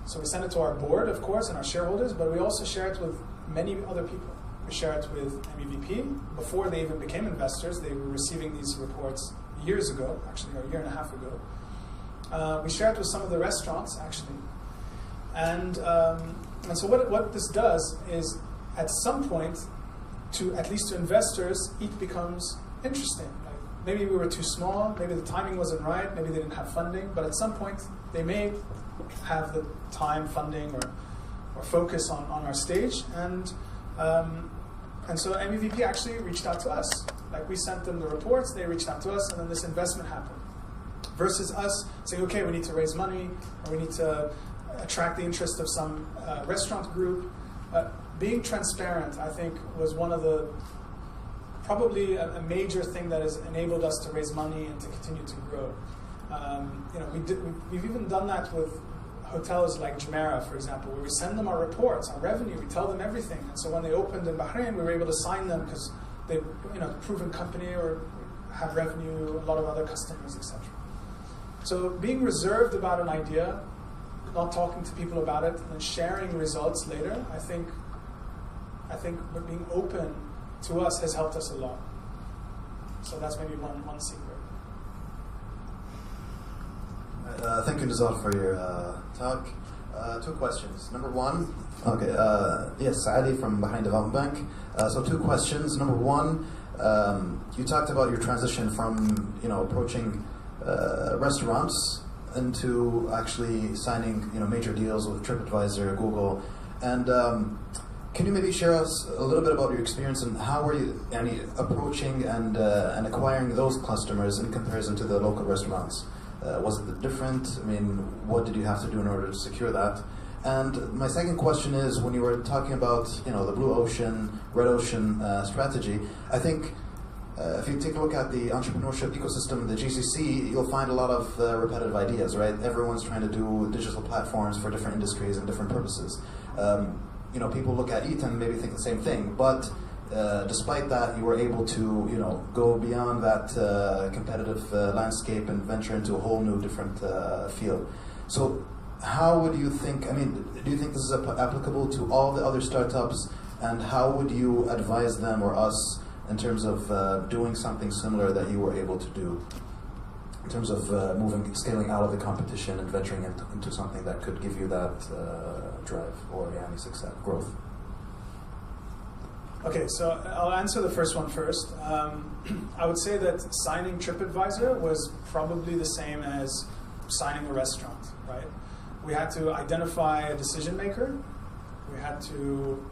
So we send it to our board, of course, and our shareholders, but we also share it with many other people. We share it with MEVP. Before they even became investors, they were receiving these reports years ago, actually, or 1.5 years ago. We share it with some of the restaurants, actually. And so what this does is, at some point, at least to investors, EAT becomes interesting. Maybe we were too small, maybe the timing wasn't right, maybe they didn't have funding, but at some point they may have the time, funding, or focus on our stage. And so MEVP actually reached out to us. Like, we sent them the reports, they reached out to us, and then this investment happened. Versus us saying, okay, we need to raise money, or we need to attract the interest of some restaurant group. Being transparent, I think, was one of the probably a major thing that has enabled us to raise money and to continue to grow. We've even done that with hotels like Jumeirah, for example, where we send them our reports, our revenue, we tell them everything. And so when they opened in Bahrain, we were able to sign them because they, proven company or have revenue, a lot of other customers, etc. So being reserved about an idea, not talking to people about it, and then sharing results later, I think being open to us has helped us a lot. So that's maybe one secret. Thank you, Nezar, for your talk. 2 questions. Number 1, yes, Ali from Bahrain Development Bank. So 2 questions. Number 1, you talked about your transition from approaching restaurants into actually signing major deals with TripAdvisor, Google, and can you maybe share us a little bit about your experience and how were you approaching and acquiring those customers in comparison to the local restaurants? Was it different? I mean, what did you have to do in order to secure that? And my second question is, when you were talking about the blue ocean, red ocean strategy, I think if you take a look at the entrepreneurship ecosystem, the GCC, you'll find a lot of repetitive ideas, right? Everyone's trying to do digital platforms for different industries and different purposes. People look at EAT and maybe think the same thing, but despite that, you were able to, go beyond that competitive landscape and venture into a whole new different field. So how would you think, do you think this is applicable to all the other startups, and how would you advise them or us in terms of doing something similar that you were able to do, in terms of scaling out of the competition and venturing into something that could give you that drive or success, growth? Okay, so I'll answer the first one first. I would say that signing TripAdvisor was probably the same as signing a restaurant, right? We had to identify a decision maker. We had to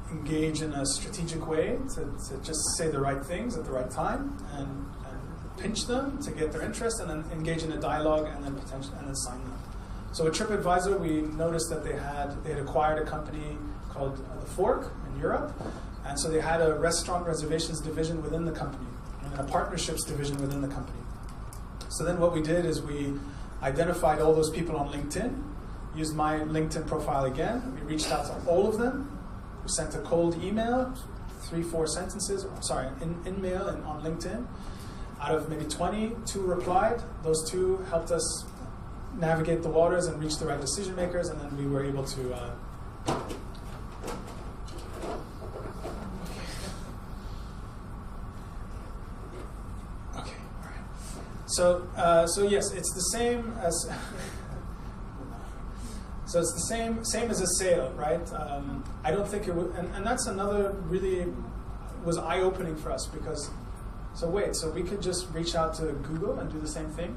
engage in a strategic way to just say the right things at the right time and pinch them to get their interest, and then engage in a dialogue, and then sign them. So with TripAdvisor, we noticed that they had acquired a company called The Fork in Europe, and so they had a restaurant reservations division within the company and a partnerships division within the company. So then what we did is we identified all those people on LinkedIn, used my LinkedIn profile again. We reached out to all of them. We sent a cold email, 3-4 sentences, in mail and on LinkedIn. Out of maybe 20, 2 replied. Those 2 helped us navigate the waters and reach the right decision makers, and then we were able to. Okay, all right. So yes, it's the same as. So it's the same as a sale, right? I don't think it would, and that's another really was eye-opening for us because. So we could just reach out to Google and do the same thing.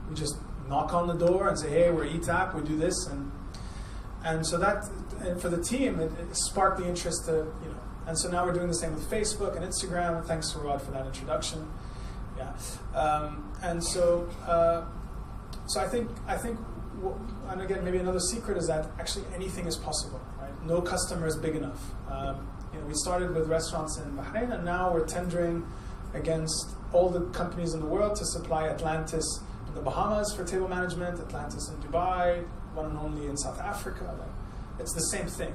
We just knock on the door and say, hey, we're ETAP, we do this, and so that and for the team it sparked the interest to and so now we're doing the same with Facebook and Instagram. And thanks to Rowad for that introduction. Yeah, and so I think and again maybe another secret is that actually anything is possible. Right? No customer is big enough. We started with restaurants in Bahrain, and now we're tendering against all the companies in the world to supply Atlantis in the Bahamas for table management, Atlantis in Dubai, one and only in South Africa. It's the same thing.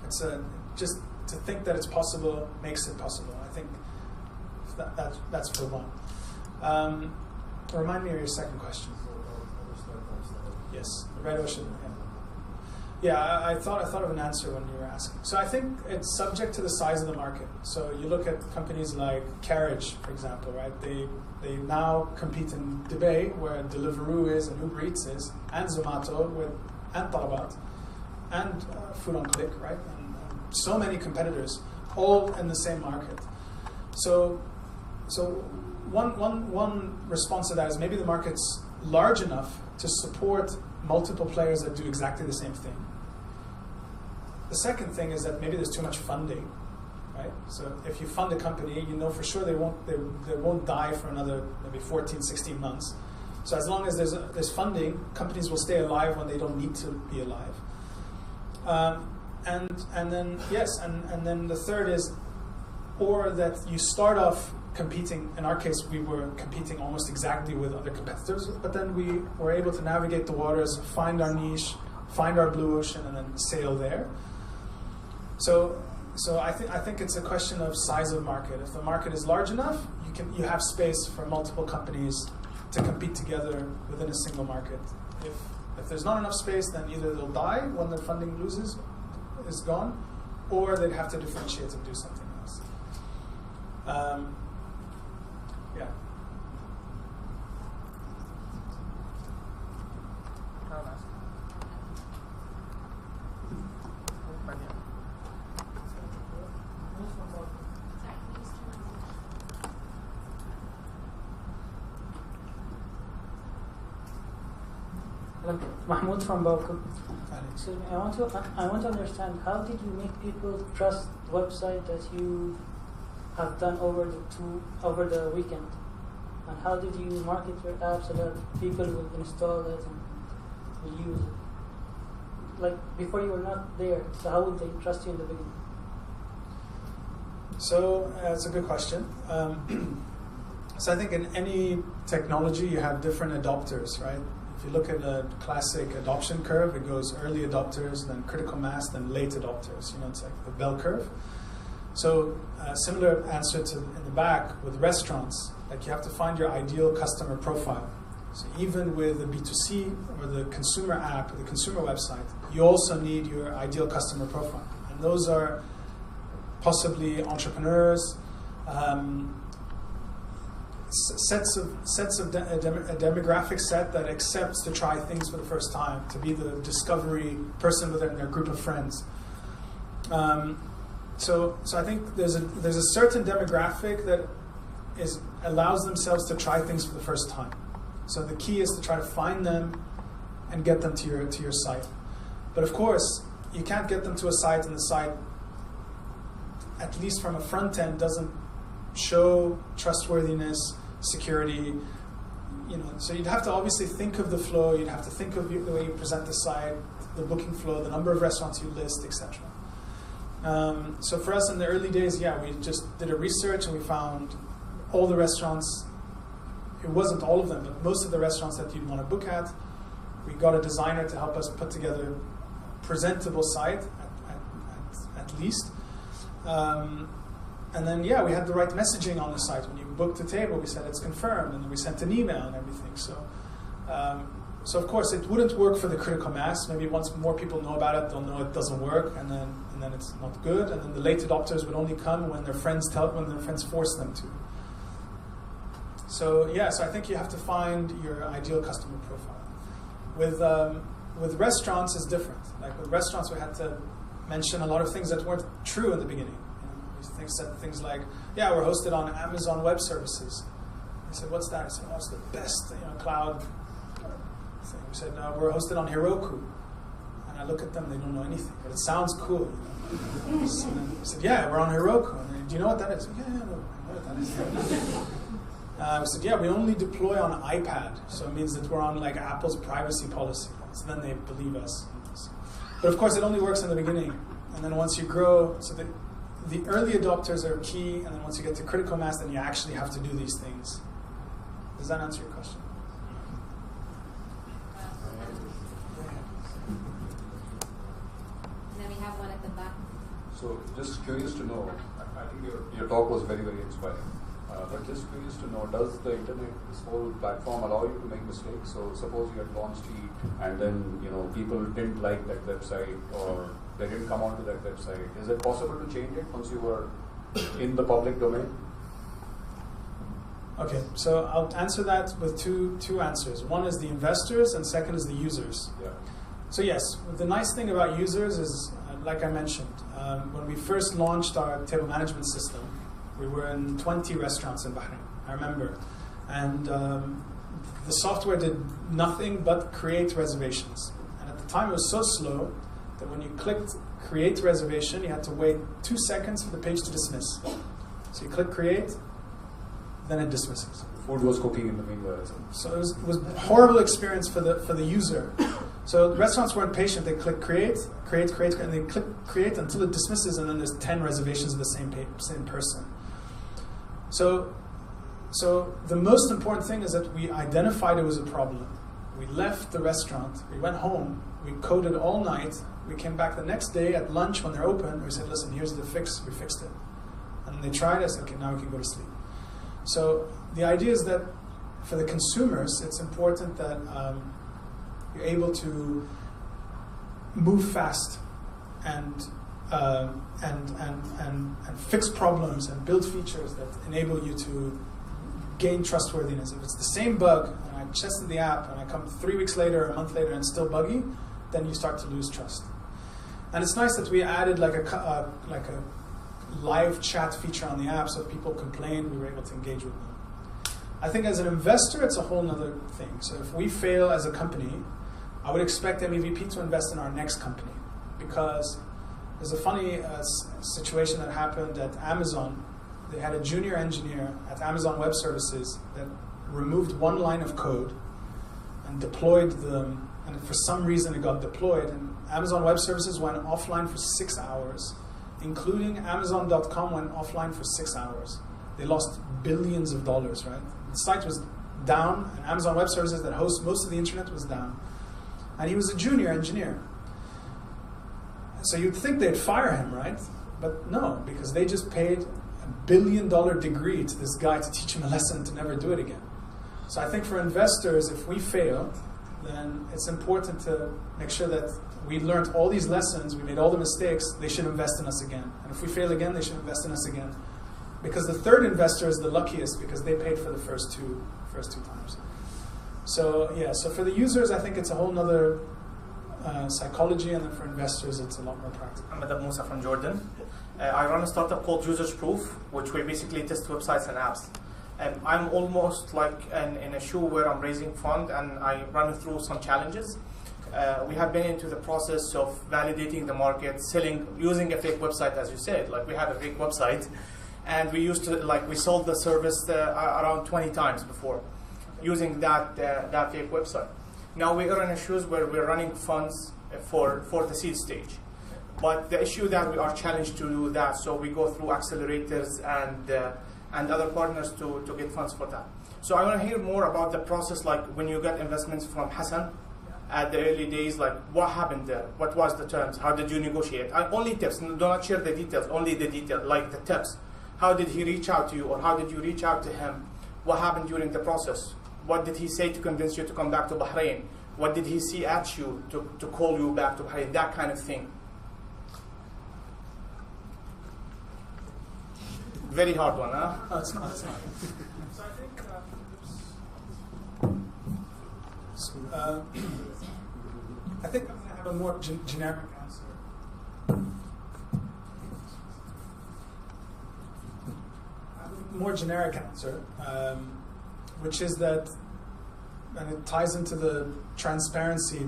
It's just to think that it's possible makes it possible. I think that's for one. Remind me of your second question. Yes, Red Ocean. Yeah, I thought of an answer when you were asking. So I think it's subject to the size of the market. So you look at companies like Carriage, for example, right? They now compete in Dubai, where Deliveroo is and Uber Eats is, and Zomato, and Talabat, and Food on Click, right? And so many competitors, all in the same market. So one response to that is maybe the market's large enough to support multiple players that do exactly the same thing. The second thing is that maybe there's too much funding, right? So if you fund a company, you know for sure they won't die for another maybe 14, 16 months. So as long as there's funding, companies will stay alive when they don't need to be alive. And then yes, and then the third is, or that you start off competing. In our case, we were competing almost exactly with other competitors, but then we were able to navigate the waters, find our niche, find our blue ocean, and then sail there. So I think it's a question of size of market. If the market is large enough, you have space for multiple companies to compete together within a single market. If there's not enough space, then either they'll die when the funding is gone, or they'd have to differentiate and do something else. Yeah. Mahmoud from Baku. Excuse me, I want to understand, how did you make people trust the website that you have done over the weekend? And how did you market your app so that people will install it and will use it? Like before you were not there, so how would they trust you in the beginning? So that's a good question. So I think in any technology you have different adopters, right? If you look at a classic adoption curve, it goes early adopters, then critical mass, then late adopters. It's like the bell curve. So similar answer to in the back with restaurants, like you have to find your ideal customer profile. So even with the B2C or the consumer app, or the consumer website, you also need your ideal customer profile. And those are possibly entrepreneurs, a demographic set that accepts to try things for the first time, to be the discovery person within their group of friends. So I think there's a certain demographic that allows themselves to try things for the first time. So the key is to try to find them and get them to your site. But of course, you can't get them to a site, and the site, at least from a front end, doesn't show trustworthiness, security. So you'd have to obviously think of the flow. You'd have to think of the way you present the site, the booking flow, the number of restaurants you list, etc. So for us in the early days, we just did a research and we found all the restaurants. It wasn't all of them, but most of the restaurants that you'd want to book at. We got a designer to help us put together a presentable site, at least. And then, yeah, we had the right messaging on the site. When you booked a table, we said it's confirmed, and then we sent an email and everything. So of course, it wouldn't work for the critical mass. Maybe once more people know about it, they'll know it doesn't work, and then it's not good. And then the late adopters would only come when their friends force them to. So so I think you have to find your ideal customer profile. With restaurants, it's different. Like with restaurants, we had to mention a lot of things that weren't true in the beginning. We said things like, "Yeah, we're hosted on Amazon Web Services." I said, "What's that?" I said, "Oh, it's the best cloud thing." We said, "No, we're hosted on Heroku." And I look at them; they don't know anything, but it sounds cool. So then I said, "Yeah, we're on Heroku." And they, "Do you know what that is?" Yeah, I know what that is. We said, "Yeah, we only deploy on iPad, so it means that we're on like Apple's privacy policy." So then they believe us. But of course, it only works in the beginning, and then once you grow, so the early adopters are key, and then once you get to critical mass, then you actually have to do these things. Does that answer your question? And then we have one at the back. So just curious to know, I think your talk was very, very inspiring. But just curious to know, does the internet, this whole platform, allow you to make mistakes? So suppose you had launched Eat, and then people didn't like that website, or they didn't come onto that website. Is it possible to change it once you were in the public domain? Okay, so I'll answer that with two answers. One is the investors, and second is the users. Yeah. So yes, the nice thing about users is, like I mentioned, when we first launched our table management system, we were in 20 restaurants in Bahrain, I remember. And the software did nothing but create reservations. And at the time it was so slow that when you clicked create reservation, you had to wait 2 seconds for the page to dismiss. So you click create, then it dismisses. Food was cooking in the meanwhile. So it was a horrible experience for the user. So restaurants weren't patient. They click create, and they click create until it dismisses, and then there's 10 reservations of the same person. So the most important thing is that we identified it was a problem. We left the restaurant, we went home, we coded all night, we came back the next day at lunch when they're open, we said, "Listen, here's the fix," we fixed it. And they tried it, I said, "Okay, now we can go to sleep." So the idea is that for the consumers, it's important that you're able to move fast and fix problems and build features that enable you to gain trustworthiness. If it's the same bug, and I tested the app, and I come 3 weeks later, or a month later, and it's still buggy, then you start to lose trust. And it's nice that we added like a live chat feature on the app, so if people complained, we were able to engage with them. I think as an investor, it's a whole other thing. So if we fail as a company, I would expect MEVP to invest in our next company, because there's a funny situation that happened at Amazon. They had a junior engineer at Amazon Web Services that removed one line of code and deployed them, and for some reason it got deployed, and Amazon Web Services went offline for 6 hours, including Amazon.com went offline for 6 hours. They lost billions of dollars, right? The site was down, and Amazon Web Services that hosts most of the internet was down. And he was a junior engineer. So you'd think they'd fire him, right? But no, because they just paid $1 billion degree to this guy to teach him a lesson to never do it again. So I think for investors, if we fail, then it's important to make sure that we learned all these lessons, we made all the mistakes, they should invest in us again. And if we fail again, they should invest in us again. Because the third investor is the luckiest, because they paid for the first two times. So yeah, so for the users, I think it's a whole nother psychology, and then for investors, it's a lot more practical. I'm Adab Musa from Jordan. I run a startup called Users Proof, which we basically test websites and apps. I'm almost like in a shoe where I'm raising fund, and I run through some challenges. We have been into the process of validating the market, selling, using a fake website, as you said. Like we had a fake website, and we used to, like, we sold the service around 20 times before, using that fake website. Now we are in issues where we're running funds for the seed stage. But the issue that we are challenged to do that, so we go through accelerators and other partners to get funds for that. So I want to hear more about the process, like when you got investments from Hassan at the early days, like what happened there? What was the terms? How did you negotiate? Only tips, do not share the details, only the detail, like the tips. How did he reach out to you, or how did you reach out to him? What happened during the process? What did he say to convince you to come back to Bahrain? What did he see at you to call you back to Bahrain? That kind of thing. Very hard one, huh? No, it's not. So I think I'm going to have a more generic answer. More generic answer, which is that, and it ties into the transparency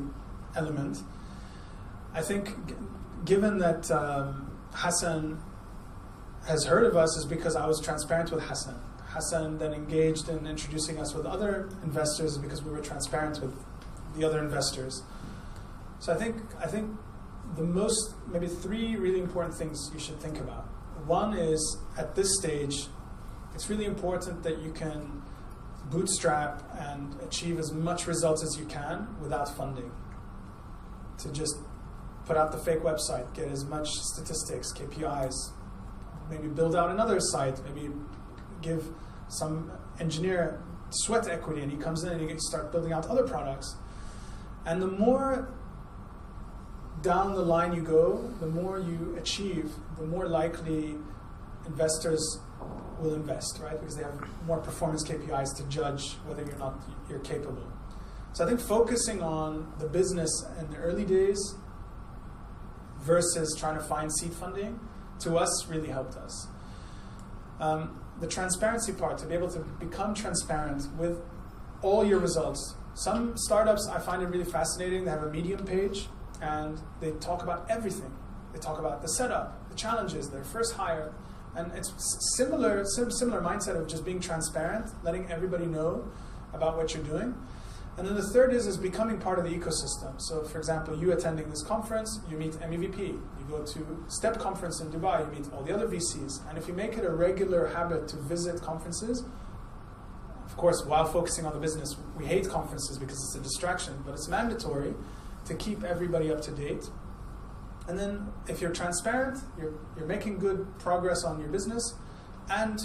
element. I think, given that Hassan has heard of us, is because I was transparent with Hassan. Hassan then engaged in introducing us with other investors because we were transparent with the other investors. So I think the most, maybe three really important things you should think about. One is, at this stage, it's really important that you can bootstrap and achieve as much results as you can without funding. To just put out the fake website, get as much statistics, KPIs, maybe build out another site, maybe give some engineer sweat equity and he comes in and you can start building out other products. And the more down the line you go, the more you achieve, the more likely investors will invest, right? Because they have more performance KPIs to judge whether you're capable. So I think focusing on the business in the early days versus trying to find seed funding, to us, really helped us. The transparency part, to be able to become transparent with all your results. Some startups, I find it really fascinating. They have a Medium page and they talk about everything. They talk about the setup, the challenges, their first hire. And it's similar mindset of just being transparent, letting everybody know about what you're doing. And then the third is becoming part of the ecosystem. So for example, you attending this conference, you meet MEVP. You go to STEP conference in Dubai, you meet all the other VCs. And if you make it a regular habit to visit conferences, of course, while focusing on the business, we hate conferences because it's a distraction, but it's mandatory to keep everybody up to date. And then if you're transparent, you're making good progress on your business, and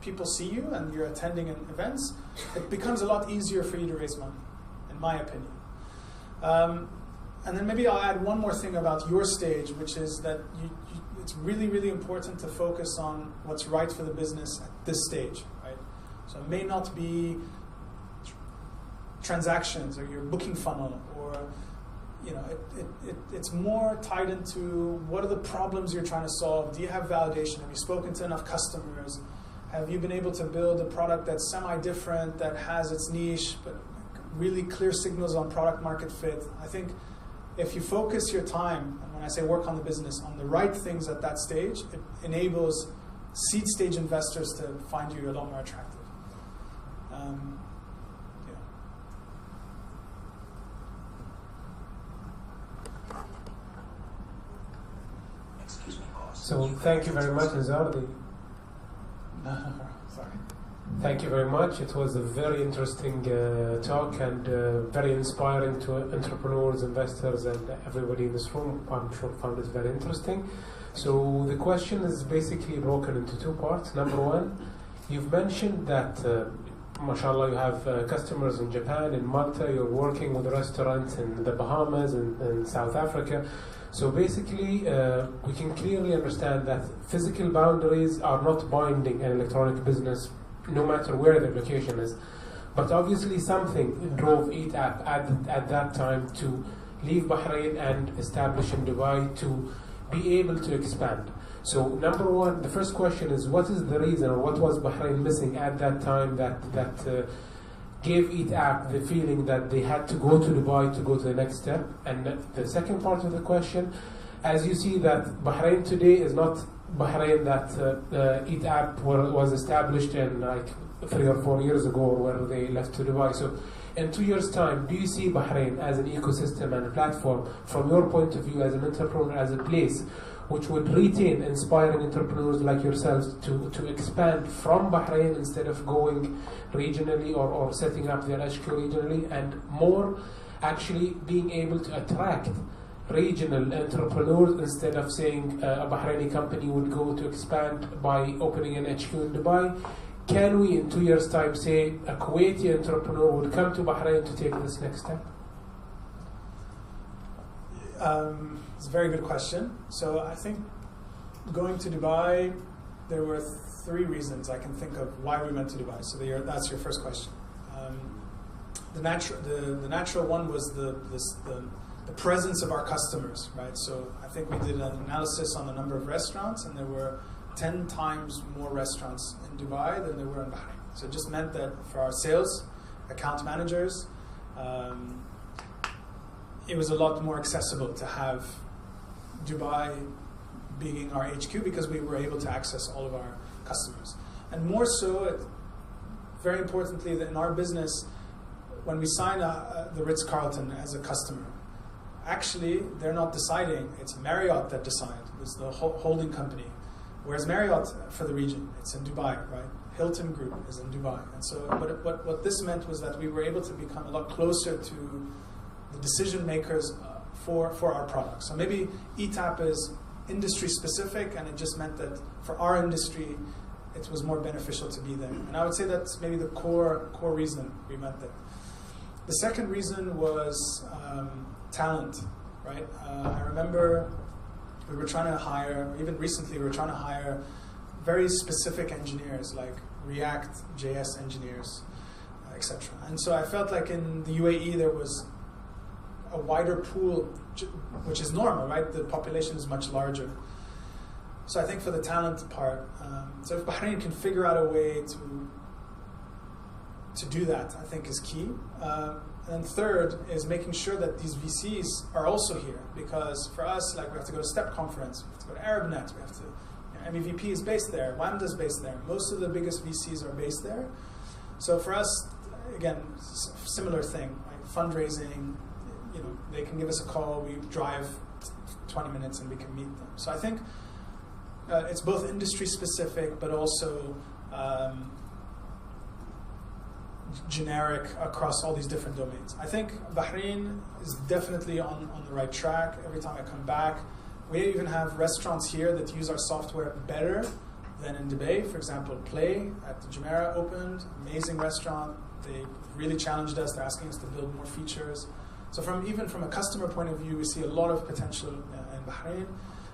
people see you and you're attending events, it becomes a lot easier for you to raise money, in my opinion. And then maybe I'll add one more thing about your stage, which is that it's really, really important to focus on what's right for the business at this stage, right? So it may not be transactions or your booking funnel, or it's more tied into what are the problems you're trying to solve. Do you have validation? Have you spoken to enough customers? Have you been able to build a product that's semi-different, that has its niche, but really clear signals on product market fit? I think if you focus your time, and when I say work on the business, on the right things at that stage, it enables seed stage investors to find you a lot more attractive. So thank you very much, Nezar. Sorry. Thank you very much. It was a very interesting talk and very inspiring to entrepreneurs, investors, and everybody in this room. I'm sure found it very interesting. So the question is basically broken into two parts. Number one, you've mentioned that, mashallah, you have customers in Japan, in Malta, you're working with restaurants in the Bahamas and South Africa. So basically, we can clearly understand that physical boundaries are not binding in electronic business, no matter where the location is. But obviously something drove EatApp at that time to leave Bahrain and establish in Dubai to be able to expand. So number one, the first question is, what is the reason, or what was Bahrain missing at that time that gave EatApp the feeling that they had to go to Dubai to go to the next step? And the second part of the question, as you see that Bahrain today is not Bahrain that EatApp was established in like 3 or 4 years ago, where they left to Dubai. So in 2 years' time, do you see Bahrain as an ecosystem and a platform, from your point of view as an entrepreneur, as a place which would retain inspiring entrepreneurs like yourselves to expand from Bahrain instead of going regionally or setting up their HQ regionally, and more actually being able to attract regional entrepreneurs instead of saying a Bahraini company would go to expand by opening an HQ in Dubai? Can we in 2 years' time say a Kuwaiti entrepreneur would come to Bahrain to take this next step? It's a very good question. So I think going to Dubai, there were 3 reasons I can think of why we went to Dubai. So that's your first question. The natural one was the presence of our customers, right? So I think we did an analysis on the number of restaurants, and there were 10 times more restaurants in Dubai than there were in Bahrain. So it just meant that for our sales, account managers, it was a lot more accessible to have Dubai being our HQ because we were able to access all of our customers. And more so, very importantly, that in our business, when we sign the Ritz-Carlton as a customer, actually, they're not deciding. It's Marriott that decide. It's the holding company. Whereas Marriott, for the region, it's in Dubai, right? Hilton Group is in Dubai. And so what this meant was that we were able to become a lot closer to the decision makers for our products. So maybe ETAP is industry specific, and it just meant that for our industry, it was more beneficial to be there. And I would say that's maybe the core reason we went there. The second reason was talent, right? I remember we were trying to hire, even recently we were trying to hire very specific engineers like React, JS engineers, etc. And so I felt like in the UAE there was a wider pool, which is normal, right? The population is much larger. So I think for the talent part, so if Bahrain can figure out a way to do that, I think is key. And third is making sure that these VCs are also here, because for us, like we have to go to STEP conference, we have to go to ArabNet, we have to, MEVP is based there, WAMDA is based there. Most of the biggest VCs are based there. So for us, again, similar thing, right? Fundraising, they can give us a call, we drive 20 minutes and we can meet them. So I think it's both industry specific, but also generic across all these different domains. I think Bahrain is definitely on the right track. Every time I come back, we even have restaurants here that use our software better than in Dubai. For example, Play at the Jumeirah opened, amazing restaurant. They really challenged us. They're asking us to build more features. So even from a customer point of view, we see a lot of potential in Bahrain.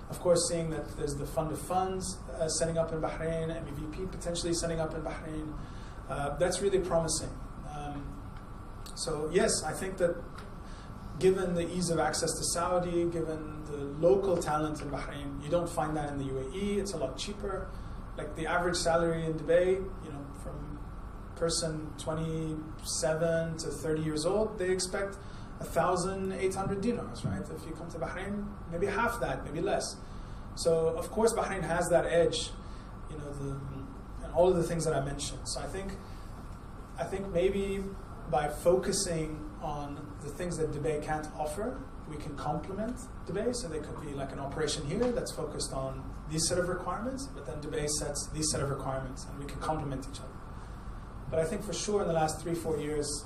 Of course, seeing that there's the fund of funds setting up in Bahrain, MEVP potentially setting up in Bahrain, that's really promising. So yes, I think that given the ease of access to Saudi, given the local talent in Bahrain, you don't find that in the UAE. It's a lot cheaper. Like the average salary in Dubai, from person 27 to 30 years old, they expect 1,800 dinars, right? If you come to Bahrain, maybe half that, maybe less. So of course Bahrain has that edge, and all of the things that I mentioned. So I think maybe by focusing on the things that Dubai can't offer, we can complement Dubai. So there could be like an operation here that's focused on these set of requirements, but then Dubai sets these set of requirements, and we can complement each other. But I think for sure in the last 3-4 years,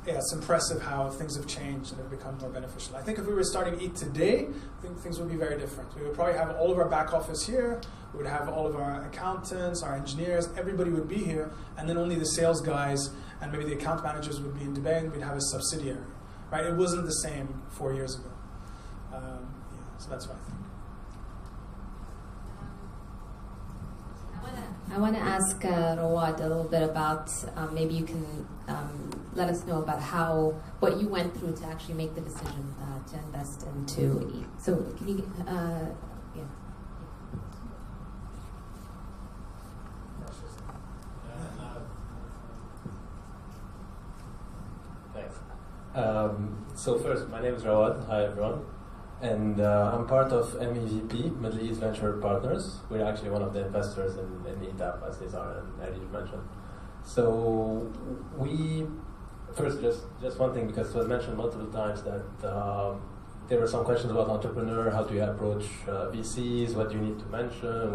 it's impressive how things have changed and have become more beneficial. I think if we were starting EAT today, I think things would be very different. We would probably have all of our back office here, we would have all of our accountants, our engineers, everybody would be here, and then only the sales guys and maybe the account managers would be in Dubai, and we'd have a subsidiary. Right? It wasn't the same 4 years ago. So that's what I think. I want to ask Rowad a little bit about, maybe you can let us know about what you went through to actually make the decision to invest into EAT. So can you, yeah. Thanks. So first, my name is Rowad. Hi everyone. And I'm part of MEVP, Middle East Venture Partners. We're actually one of the investors in ETAP, as Nezar and Arij mentioned. So we, first just one thing, because it was mentioned multiple times that there were some questions about entrepreneur, how do you approach VCs, what do you need to mention,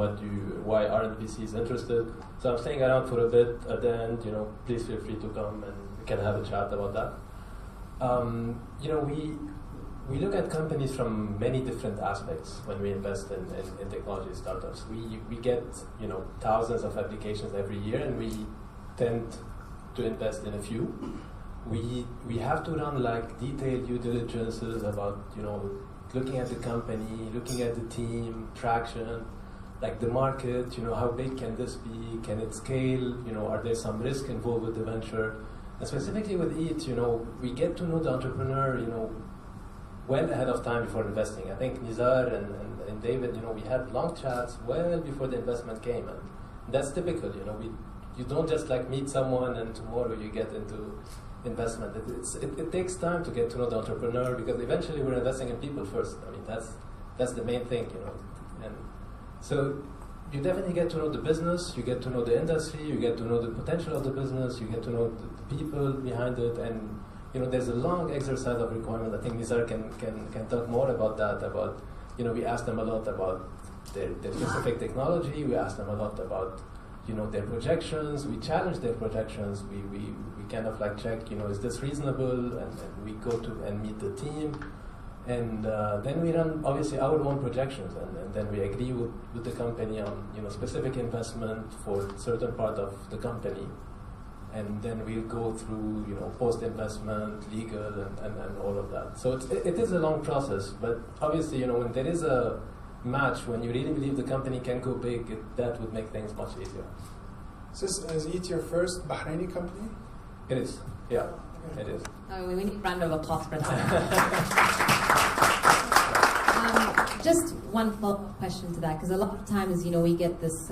why aren't VCs interested? So I'm staying around for a bit. At the end, please feel free to come and we can have a chat about that. we look at companies from many different aspects when we invest in technology startups. We get thousands of applications every year, and we tend to invest in a few. We have to run like detailed due diligences about looking at the company, looking at the team, traction, like the market. How big can this be? Can it scale? Are there some risk involved with the venture? And specifically with EAT, we get to know the entrepreneur, well ahead of time before investing. I think Nezar and David, we had long chats well before the investment came, and that's typical. You don't just like meet someone and tomorrow you get into investment. It takes time to get to know the entrepreneur, because eventually we're investing in people first. I mean, that's the main thing, And so you definitely get to know the business, you get to know the industry, you get to know the potential of the business, you get to know the people behind it, and there's a long exercise of requirement. I think Nezar can talk more about that. About we asked them a lot about their specific technology. We asked them a lot about their projections. We challenge their projections. We kind of like check is this reasonable, and we go to and meet the team, and then we run obviously our own projections, and then we agree with the company on specific investment for certain part of the company. And then we'll go through, post-investment, legal, and all of that. So it is a long process, but obviously, when there is a match, when you really believe the company can go big, that would make things much easier. So is EAT your first Bahraini company? It is, yeah, it is. Oh, we need a round of applause for that. Just one follow-up question to that, because a lot of times, we get this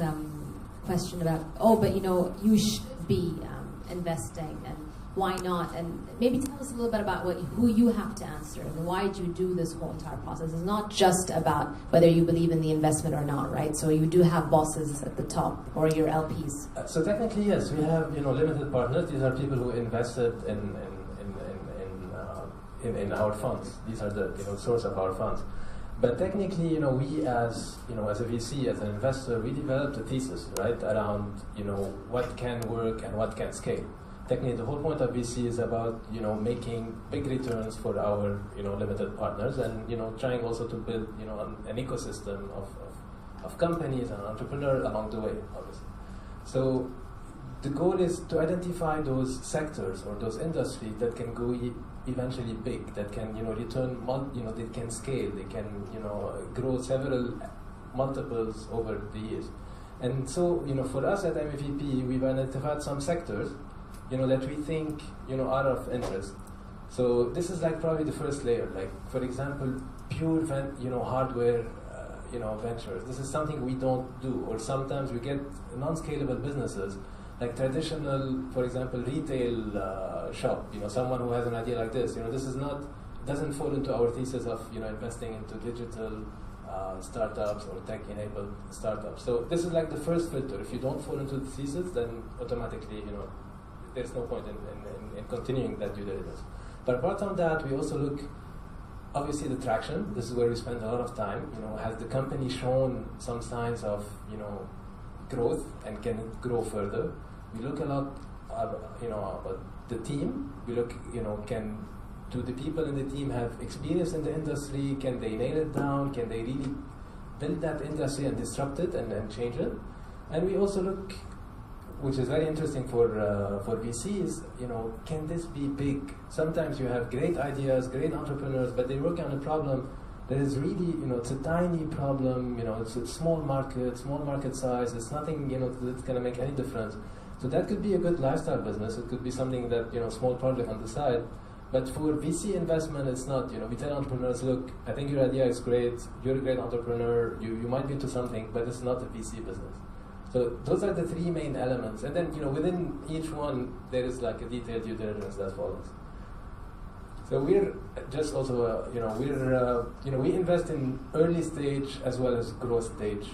question about, but you should be investing, and why not? And maybe tell us a little bit about who you have to answer, and why did you do this whole entire process. It's not just about whether you believe in the investment or not, right? So you do have bosses at the top, or your LPs. So technically, yes, we have limited partners. These are people who invested in our funds. These are the source of our funds. But technically, we as a VC, as an investor, we developed a thesis, right, around what can work and what can scale. Technically, the whole point of VC is about making big returns for our limited partners, and trying also to build an ecosystem of companies and entrepreneurs along the way, obviously. So the goal is to identify those sectors or those industries that can go eventually big, that can return, they can scale, they can grow several multiples over the years. And so for us at MVP, we've identified some sectors that we think are of interest. So this is like probably the first layer. Like for example, pure hardware ventures. This is something we don't do, or sometimes we get non-scalable businesses. Like traditional, for example, retail shop. Someone who has an idea like this. This is not, doesn't fall into our thesis of investing into digital startups or tech-enabled startups. So this is like the first filter. If you don't fall into the thesis, then automatically, there's no point in continuing that due diligence. But apart from that, we also look, obviously, the traction. This is where we spend a lot of time. Has the company shown some signs of growth, and can it grow further? We look a lot, about the team. We look, do the people in the team have experience in the industry? Can they nail it down? Can they really build that industry and disrupt it and change it? And we also look, which is very interesting for VCs, can this be big? Sometimes you have great ideas, great entrepreneurs, but they work on a problem that is really, it's a tiny problem, it's a small market size, it's nothing, that's going to make any difference. So that could be a good lifestyle business. It could be something that, small project on the side. But for VC investment, it's not, we tell entrepreneurs, look, I think your idea is great, you're a great entrepreneur, you might be into something, but it's not a VC business. So those are the three main elements. And then, within each one, there is like a detailed due diligence that follows. So we're just also, we invest in early stage as well as growth stage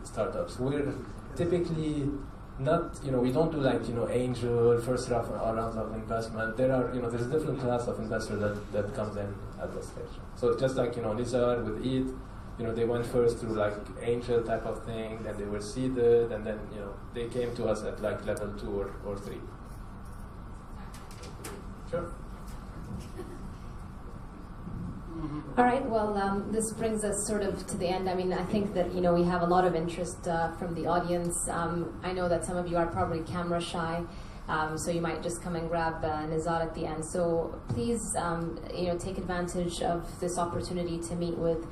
startups. We're typically not, we don't do like, angel, first rounds of investment. There are, there's a different class of investor that comes in at this stage. So it's just like, Nezar with EAT, they went first through like angel type of thing, and they were seeded, and then, they came to us at like level 2 or 3. Sure. All right, well, this brings us sort of to the end. I mean, I think that, we have a lot of interest from the audience. I know that some of you are probably camera shy, so you might just come and grab Nezar at the end. So please, take advantage of this opportunity to meet with,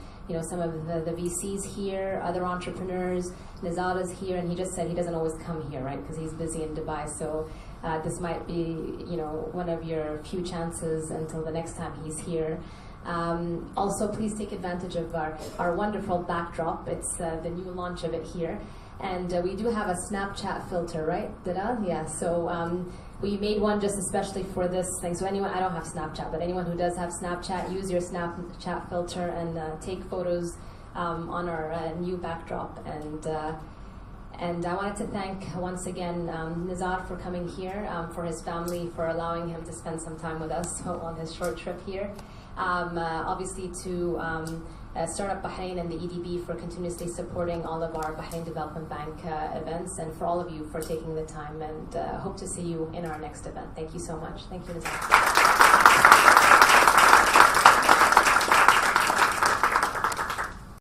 some of the VCs here, other entrepreneurs. Nezar is here, and he just said he doesn't always come here, right, because he's busy in Dubai. So this might be, one of your few chances until the next time he's here. Also, please take advantage of our wonderful backdrop. It's the new launch of it here. And we do have a Snapchat filter, right, Dada? Yeah, so we made one just especially for this thing. So anyone, I don't have Snapchat, but anyone who does have Snapchat, use your Snapchat filter and take photos on our new backdrop. And I wanted to thank once again Nezar for coming here, for his family, for allowing him to spend some time with us on his short trip here. Obviously to Startup Bahrain and the EDB for continuously supporting all of our Bahrain Development Bank events, and for all of you for taking the time, and hope to see you in our next event. Thank you so much. Thank you, Nezar.